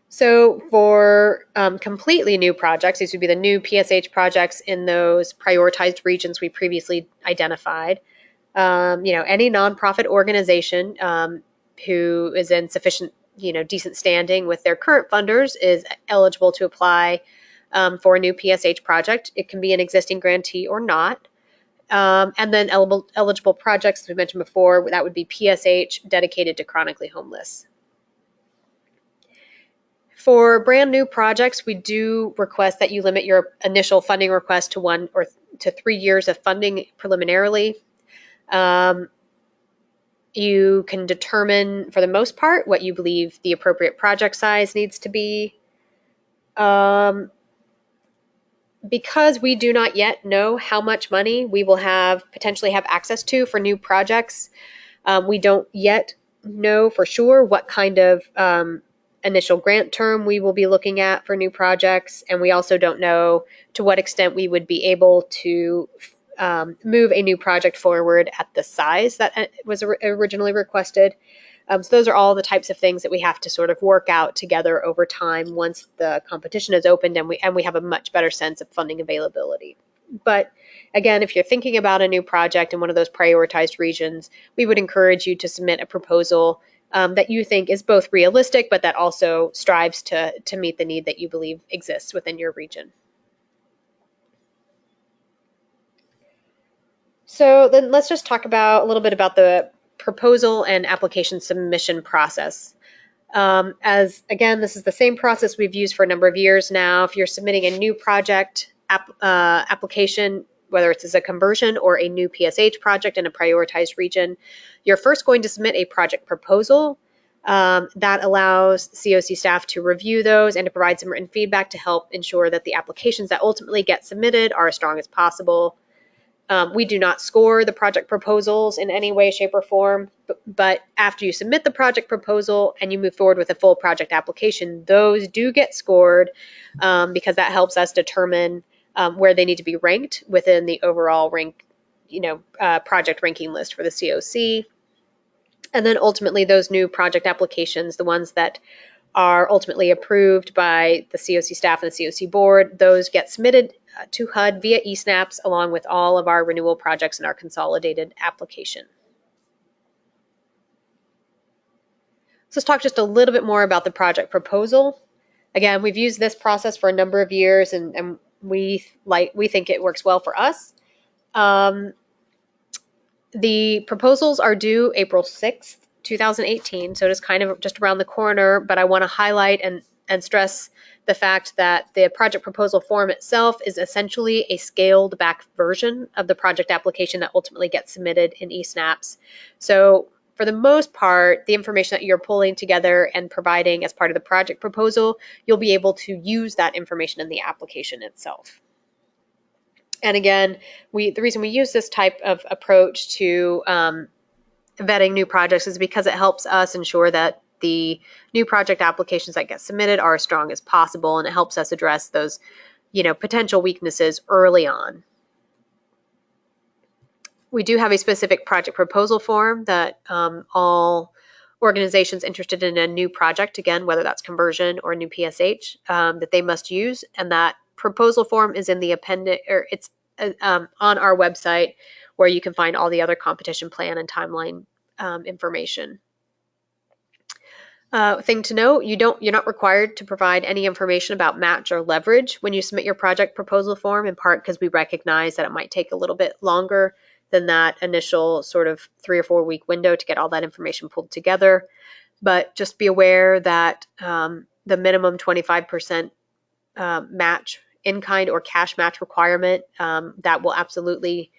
So for completely new projects, these would be the new PSH projects in those prioritized regions we previously identified. Any nonprofit organization who is in sufficient, decent standing with their current funders is eligible to apply for a new PSH project. It can be an existing grantee or not. And then eligible projects, as we mentioned before, that would be PSH dedicated to chronically homeless. For brand new projects, we do request that you limit your initial funding request to 1 or to 3 years of funding preliminarily. You can determine, for the most part, what you believe the appropriate project size needs to be. Because we do not yet know how much money we will potentially have access to for new projects, we don't yet know for sure what kind of initial grant term we will be looking at for new projects, and we also don't know to what extent we would be able to move a new project forward at the size that was originally requested. So those are all the types of things that we have to sort of work out together over time once the competition is opened and we have a much better sense of funding availability. But again, if you're thinking about a new project in one of those prioritized regions, we would encourage you to submit a proposal that you think is both realistic, but that also strives to meet the need that you believe exists within your region. So then let's just talk a little bit about the proposal and application submission process. As again, this is the same process we've used for a number of years now. If you're submitting a new project application, whether it's as a conversion or a new PSH project in a prioritized region, you're first going to submit a project proposal that allows CoC staff to review those and to provide some written feedback to help ensure that the applications that ultimately get submitted are as strong as possible. We do not score the project proposals in any way, shape, or form, but after you submit the project proposal and you move forward with a full project application, those do get scored because that helps us determine where they need to be ranked within the overall project ranking list for the CoC. And then ultimately those new project applications, the ones that are ultimately approved by the CoC staff and the CoC board, those get submitted to HUD via eSnaps along with all of our renewal projects in our consolidated application. So let's talk just a little bit more about the project proposal. Again, we've used this process for a number of years, and we think it works well for us. The proposals are due April 6th, 2018, so it is kind of just around the corner, but I want to highlight and stress the fact that the project proposal form itself is essentially a scaled back version of the project application that ultimately gets submitted in eSnaps. So for the most part, the information that you're pulling together and providing as part of the project proposal, you'll be able to use that information in the application itself. And again, the reason we use this type of approach to vetting new projects is because it helps us ensure that the new project applications that get submitted are as strong as possible, and it helps us address those, potential weaknesses early on. We do have a specific project proposal form that all organizations interested in a new project, again, whether that's conversion or a new PSH, that they must use, and that proposal form is in the appendix, or it's on our website, where you can find all the other competition plan and timeline information. Thing to note, you're not required to provide any information about match or leverage when you submit your project proposal form, in part because we recognize that it might take a little bit longer than that initial sort of 3 or 4 week window to get all that information pulled together. But just be aware that the minimum 25% match, in-kind or cash match requirement, that will absolutely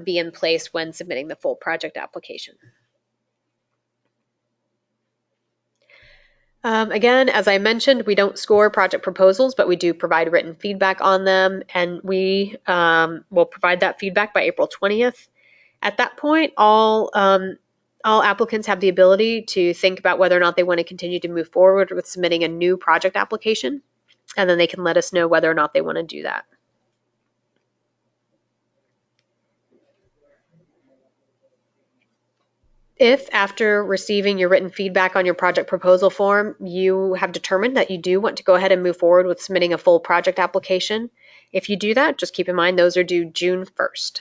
be in place when submitting the full project application. Again, as I mentioned, we don't score project proposals, but we do provide written feedback on them, and we will provide that feedback by April 20th. At that point, all applicants have the ability to think about whether or not they want to continue to move forward with submitting a new project application, and then they can let us know whether or not they want to do that. If after receiving your written feedback on your project proposal form, you have determined that you do want to go ahead and move forward with submitting a full project application, if you do that, just keep in mind those are due June 1st.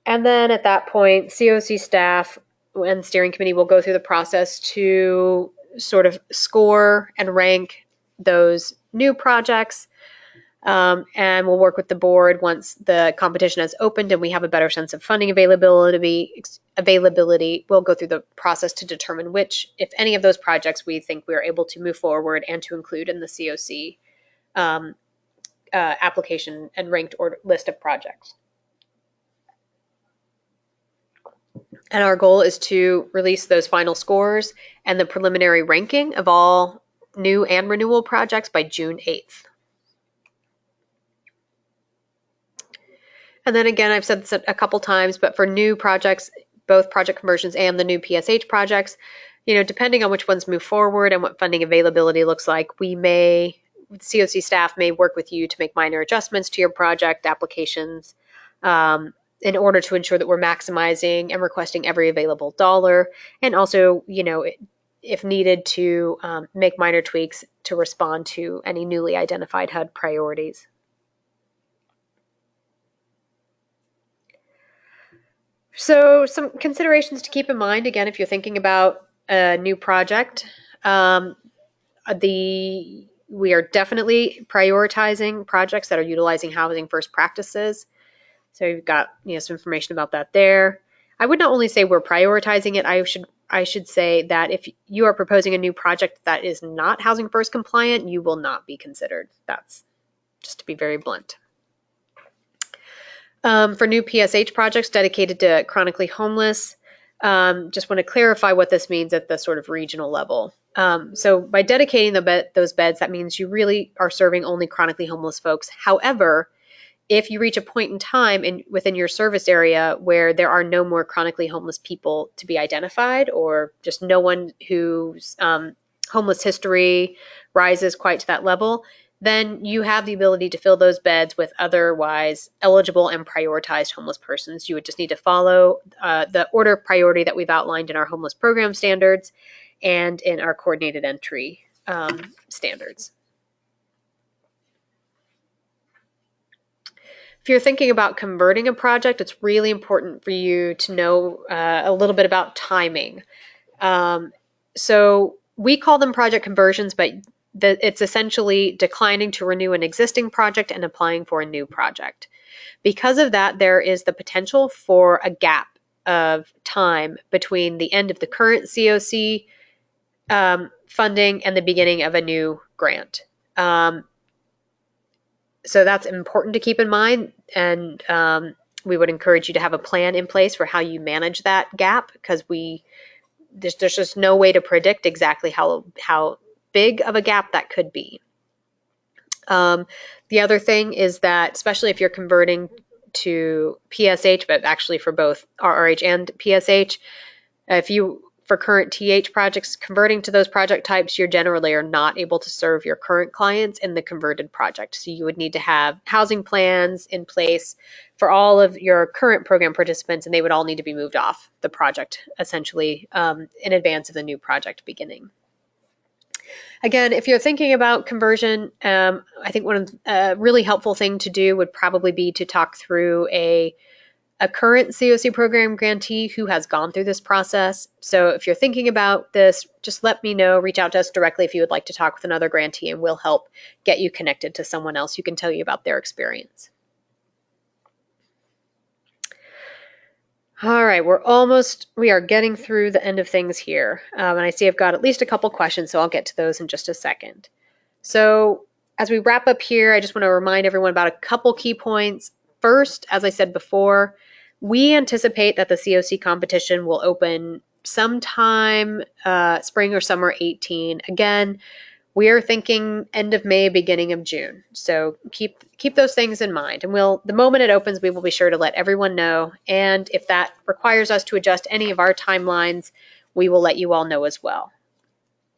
And then at that point, CoC staff and steering committee will go through the process to sort of score and rank those new projects. And we'll work with the board once the competition has opened and we have a better sense of funding availability. We'll go through the process to determine which, if any of those projects, we think we are able to move forward and to include in the CoC application and ranked list of projects. And our goal is to release those final scores and the preliminary ranking of all new and renewal projects by June 8th. And then again, I've said this a couple times, but for new projects, both project conversions and the new PSH projects, depending on which ones move forward and what funding availability looks like, CoC staff may work with you to make minor adjustments to your project applications in order to ensure that we're maximizing and requesting every available dollar, and also, if needed, to make minor tweaks to respond to any newly identified HUD priorities. So some considerations to keep in mind, again, if you're thinking about a new project, we are definitely prioritizing projects that are utilizing housing first practices. So you've got some information about that there. I would not only say we're prioritizing it, I should say that if you are proposing a new project that is not housing first compliant, you will not be considered. That's just to be very blunt. For new PSH projects dedicated to chronically homeless, just want to clarify what this means at the sort of regional level. So by dedicating those beds, that means you really are serving only chronically homeless folks. However, if you reach a point in time within your service area where there are no more chronically homeless people to be identified, or just no one whose homeless history rises quite to that level, then you have the ability to fill those beds with otherwise eligible and prioritized homeless persons. You would just need to follow the order of priority that we've outlined in our homeless program standards and in our coordinated entry standards. If you're thinking about converting a project, it's really important for you to know a little bit about timing. So we call them project conversions, but it's essentially declining to renew an existing project and applying for a new project. Because of that, there is the potential for a gap of time between the end of the current CoC funding and the beginning of a new grant. So that's important to keep in mind, and we would encourage you to have a plan in place for how you manage that gap, because there's just no way to predict exactly how big of a gap that could be. The other thing is that, especially if you're converting to PSH, but actually for both RRH and PSH, for current TH projects, converting to those project types, you generally are not able to serve your current clients in the converted project. So you would need to have housing plans in place for all of your current program participants, and they would all need to be moved off the project, essentially, in advance of the new project beginning. Again, if you're thinking about conversion, I think a really helpful thing to do would probably be to talk through a current CoC program grantee who has gone through this process. So if you're thinking about this, just let me know. Reach out to us directly if you would like to talk with another grantee, and we'll help get you connected to someone else who can tell you about their experience. All right, we are getting through the end of things here. And I see I've got at least a couple questions, so I'll get to those in just a second. So as we wrap up here, I just want to remind everyone about a couple key points. First, as I said before, we anticipate that the CoC competition will open sometime spring or summer 18. Again, we are thinking end of May, beginning of June. So keep those things in mind. And the moment it opens, we will be sure to let everyone know. And if that requires us to adjust any of our timelines, we will let you all know as well.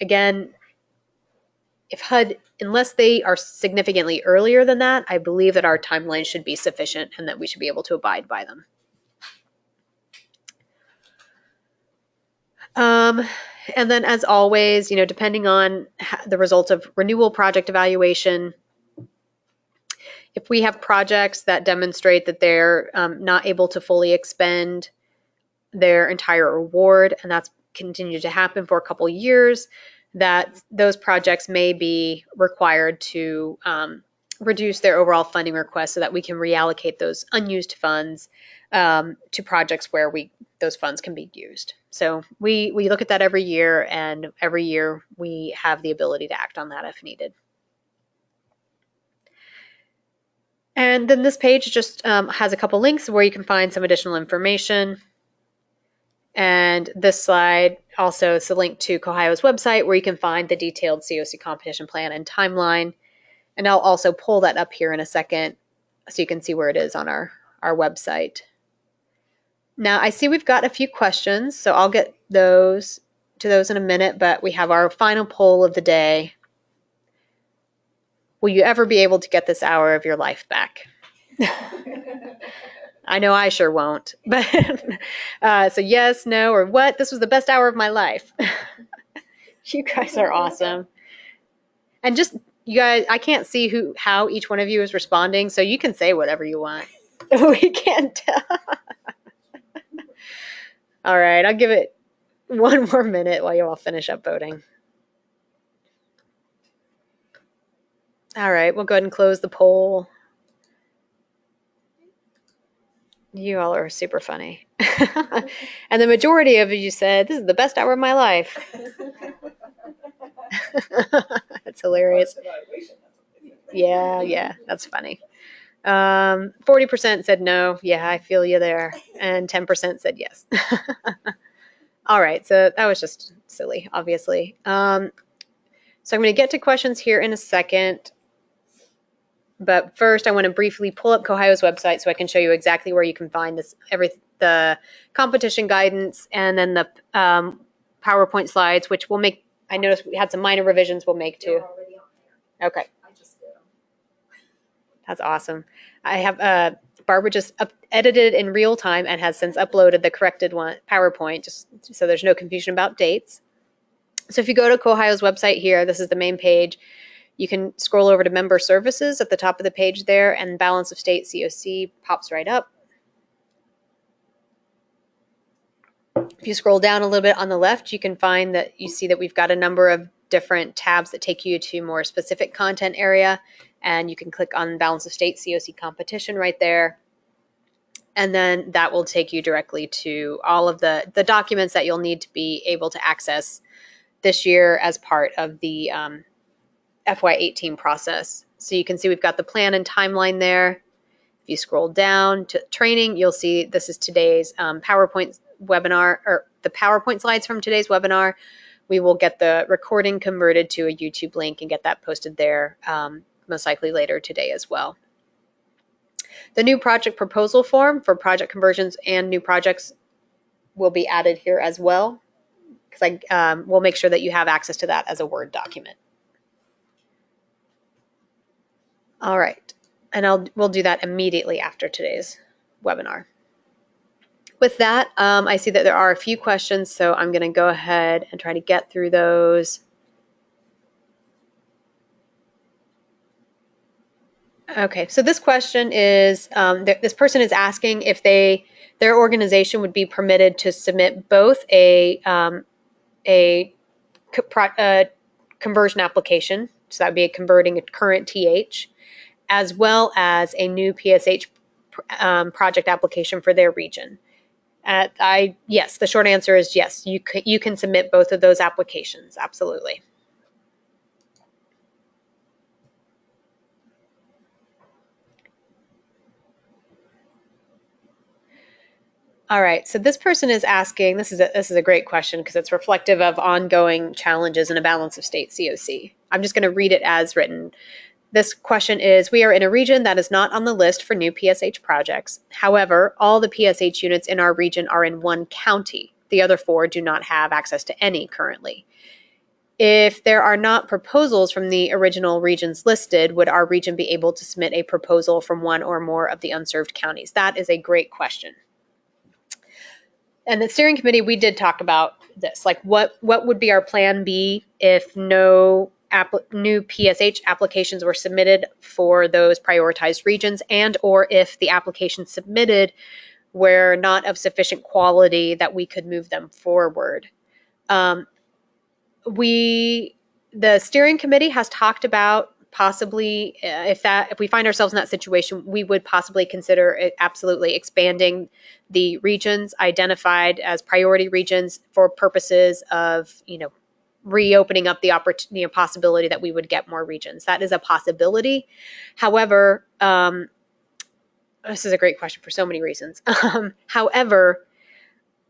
Again, if HUD, unless they are significantly earlier than that, I believe that our timeline should be sufficient and that we should be able to abide by them. And then, as always, depending on the results of renewal project evaluation, if we have projects that demonstrate that they're not able to fully expend their entire award, and that's continued to happen for a couple years, that those projects may be required to reduce their overall funding request so that we can reallocate those unused funds to projects where those funds can be used. So we look at that every year, and every year we have the ability to act on that if needed. And then this page just has a couple links where you can find some additional information. And this slide also is a link to CoHio's website where you can find the detailed CoC competition plan and timeline. And I'll also pull that up here in a second so you can see where it is on our website. Now, I see we've got a few questions, so I'll get to those in a minute, but we have our final poll of the day. Will you ever be able to get this hour of your life back? I know I sure won't. But so yes, no, or what? This was the best hour of my life. You guys are awesome. And just, you guys, I can't see how each one of you is responding, so you can say whatever you want. We can't tell. All right, I'll give it one more minute while you all finish up voting. All right, we'll go ahead and close the poll. You all are super funny. And the majority of you said, this is the best hour of my life. That's hilarious. Yeah, that's funny. 40% said no. Yeah, I feel you there. And 10% said yes. All right, so that was just silly, obviously. So I'm going to get to questions here in a second. But first, I want to briefly pull up CoHio's website so I can show you exactly where you can find the competition guidance and then the PowerPoint slides, which we'll make. I noticed we had some minor revisions we'll make too. Okay. That's awesome. I have Barbara just edited in real time and has since uploaded the corrected one PowerPoint, just so there's no confusion about dates. So if you go to CoOhio's website here, this is the main page. You can scroll over to member services at the top of the page there, and balance of state CoC pops right up. If you scroll down a little bit on the left, you can find that you see that we've got a number of different tabs that take you to more specific content area, and you can click on balance of state CoC competition right there. And then that will take you directly to all of the documents that you'll need to be able to access this year as part of the FY2018 process. So you can see we've got the plan and timeline there. If you scroll down to training, you'll see this is today's PowerPoint webinar, or the PowerPoint slides from today's webinar. We will get the recording converted to a YouTube link and get that posted there most likely later today as well. The new project proposal form for project conversions and new projects will be added here as well, because we'll make sure that you have access to that as a Word document. All right, and we'll do that immediately after today's webinar. With that, I see that there are a few questions, so I'm going to go ahead and try to get through those. Okay, so this question is, this person is asking if their organization would be permitted to submit both a conversion application, so that would be converting a current TH, as well as a new PSH project application for their region. Yes, the short answer is yes, you can submit both of those applications, absolutely. All right, so this person is asking, this is a great question because it's reflective of ongoing challenges in a balance of state CoC. I'm just going to read it as written. This question is, we are in a region that is not on the list for new PSH projects. However, all the PSH units in our region are in one county. The other 4 do not have access to any currently. If there are not proposals from the original regions listed, would our region be able to submit a proposal from one or more of the unserved counties? That is a great question. And the steering committee, we did talk about this, like what would be our plan B if no new PSH applications were submitted for those prioritized regions, and or if the applications submitted were not of sufficient quality that we could move them forward. The steering committee has talked about possibly, if we find ourselves in that situation, we would possibly consider absolutely expanding the regions identified as priority regions for purposes of, reopening up the opportunity, possibility that we would get more regions. That is a possibility. However, this is a great question for so many reasons. However,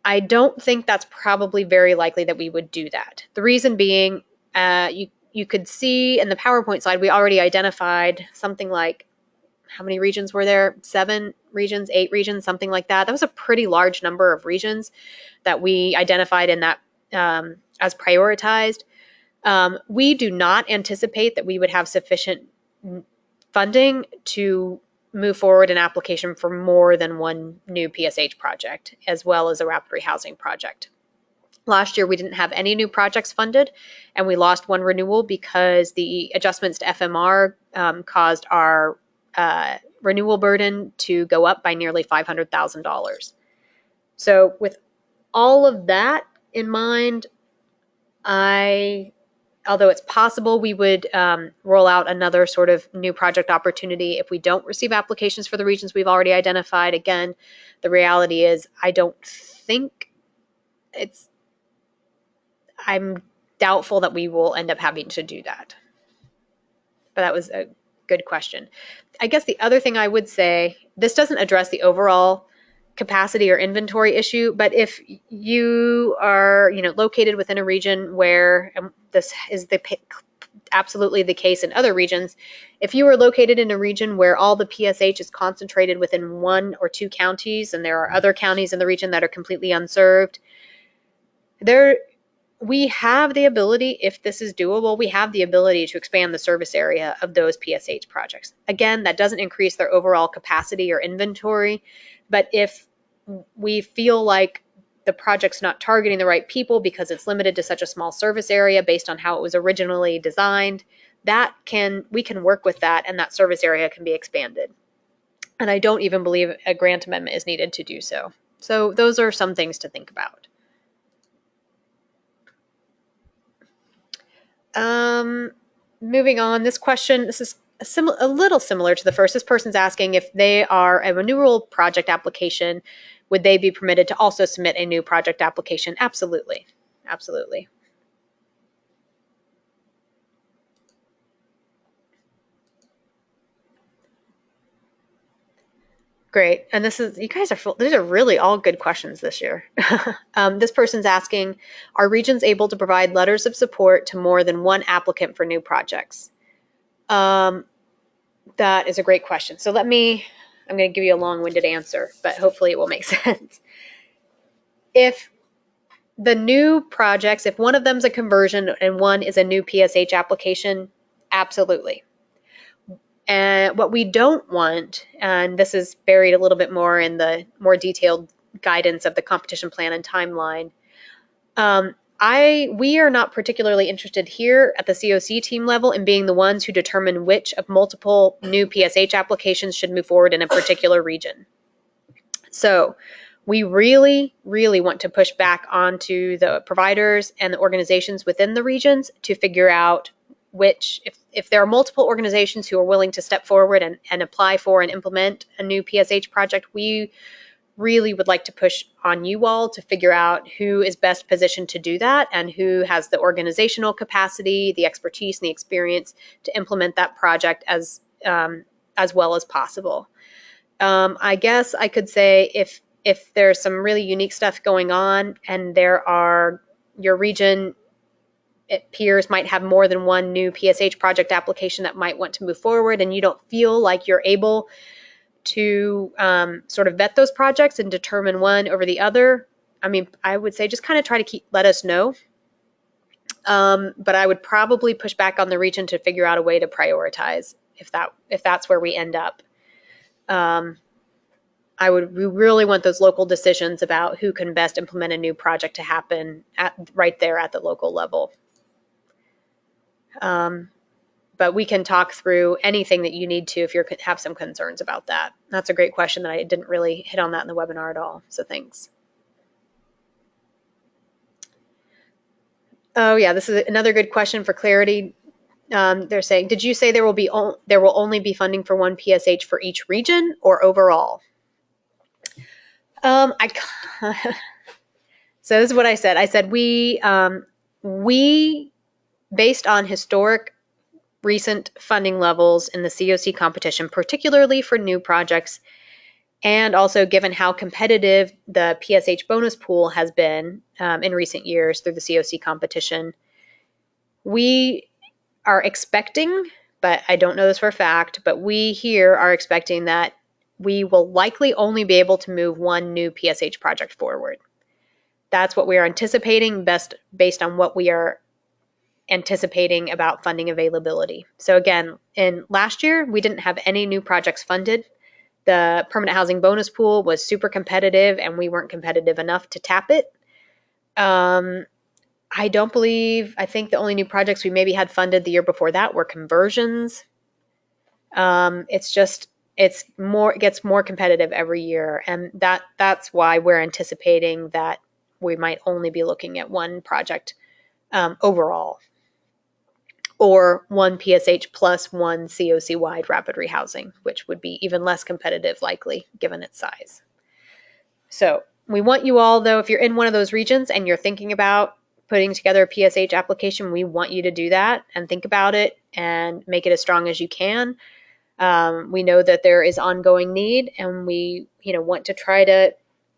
I don't think that's probably very likely that we would do that. The reason being, you could see in the PowerPoint slide, we already identified something like, how many regions were there? 7 regions, 8 regions, something like that. That was a pretty large number of regions that we identified in that as prioritized. We do not anticipate that we would have sufficient funding to move forward an application for more than one new PSH project, as well as a rapid rehousing project. Last year, we didn't have any new projects funded, and we lost one renewal because the adjustments to FMR caused our renewal burden to go up by nearly $500,000. So with all of that in mind, although it's possible we would roll out another sort of new project opportunity if we don't receive applications for the regions we've already identified. Again, the reality is I don't think I'm doubtful that we will end up having to do that. But that was a good question. I guess the other thing I would say, this doesn't address the overall capacity or inventory issue, but if you are, located within a region where this is absolutely the case in other regions, if you are located in a region where all the PSH is concentrated within 1 or 2 counties, and there are other counties in the region that are completely unserved, we have the ability, if this is doable, we have the ability to expand the service area of those PSH projects. Again, that doesn't increase their overall capacity or inventory, but if we feel like the project's not targeting the right people because it's limited to such a small service area based on how it was originally designed, we can work with that, and that service area can be expanded. And I don't even believe a grant amendment is needed to do so. So those are some things to think about. Moving on, this question, this is a little similar to the first. This person's asking if they are a renewal project application, would they be permitted to also submit a new project application? Absolutely. Absolutely. Great. And you guys are these are really all good questions this year. This person's asking, are regions able to provide letters of support to more than one applicant for new projects? That is a great question. So I'm going to give you a long-winded answer, but hopefully it will make sense. If the new projects, if one of them's a conversion and one is a new PSH application, absolutely. And what we don't want, and this is buried a little bit more in the more detailed guidance of the competition plan and timeline, we are not particularly interested here at the CoC team level in being the ones who determine which of multiple new PSH applications should move forward in a particular region. So we really, really want to push back onto the providers and the organizations within the regions to figure out which, if there are multiple organizations who are willing to step forward and apply for and implement a new PSH project, we really would like to push on you all to figure out who is best positioned to do that and who has the organizational capacity, the expertise, and the experience to implement that project as well as possible. I guess I could say if there's some really unique stuff going on and your region peers might have more than one new PSH project application that might want to move forward, and you don't feel like you're able to sort of vet those projects and determine one over the other, I would say just kind of try to let us know. But I would probably push back on the region to figure out a way to prioritize if that's where we end up. We really want those local decisions about who can best implement a new project to happen right there at the local level. But we can talk through anything that you need to if you have some concerns about that. That's a great question that I didn't really hit on that in the webinar at all. So thanks. Oh yeah, this is another good question for clarity. They're saying, did you say there will only be funding for one PSH for each region or overall? So this is what I said. I said we based on historic recent funding levels in the CoC competition, particularly for new projects, and also given how competitive the PSH bonus pool has been in recent years through the CoC competition, we are expecting, but I don't know this for a fact, but we here are expecting that we will likely only be able to move one new PSH project forward. That's what we are anticipating based on what we are anticipating about funding availability. So again, in last year, we didn't have any new projects funded. The permanent housing bonus pool was super competitive and we weren't competitive enough to tap it. I think the only new projects we maybe had funded the year before that were conversions. It gets more competitive every year. And that's why we're anticipating that we might only be looking at one project overall, or one PSH plus one CoC-wide rapid rehousing, which would be even less competitive likely given its size. So we want you all, though, if you're in one of those regions and you're thinking about putting together a PSH application, we want you to do that and think about it and make it as strong as you can. We know that there is ongoing need, and we want to try to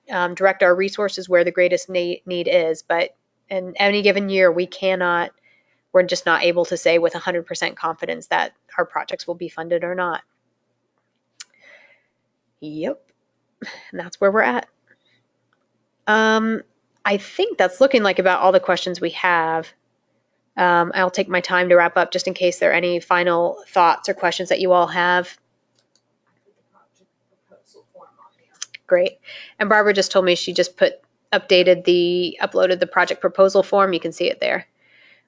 direct our resources where the greatest need is. But in any given year, we're just not able to say with 100% confidence that our projects will be funded or not. Yep. And that's where we're at. I think that's looking like about all the questions we have. I'll take my time to wrap up just in case there are any final thoughts or questions that you all have. Great. And Barbara just told me she just uploaded the project proposal form. You can see it there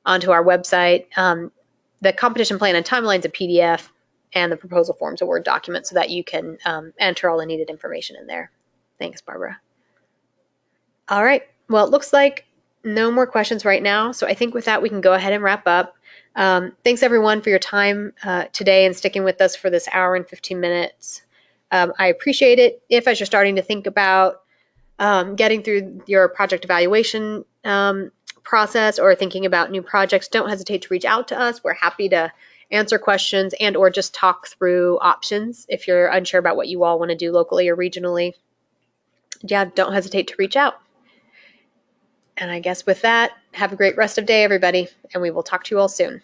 onto our website. The competition plan and timeline's a PDF, and the proposal form's a Word document so that you can enter all the needed information in there. Thanks, Barbara. All right. Well, it looks like no more questions right now. So I think with that, we can go ahead and wrap up. Thanks, everyone, for your time today and sticking with us for this hour and 15 minutes. I appreciate it. If, as you're starting to think about getting through your project evaluation process or thinking about new projects, don't hesitate to reach out to us. We're happy to answer questions and or just talk through options if you're unsure about what you all want to do locally or regionally. Yeah, don't hesitate to reach out. And I guess with that, have a great rest of day, everybody, and we will talk to you all soon.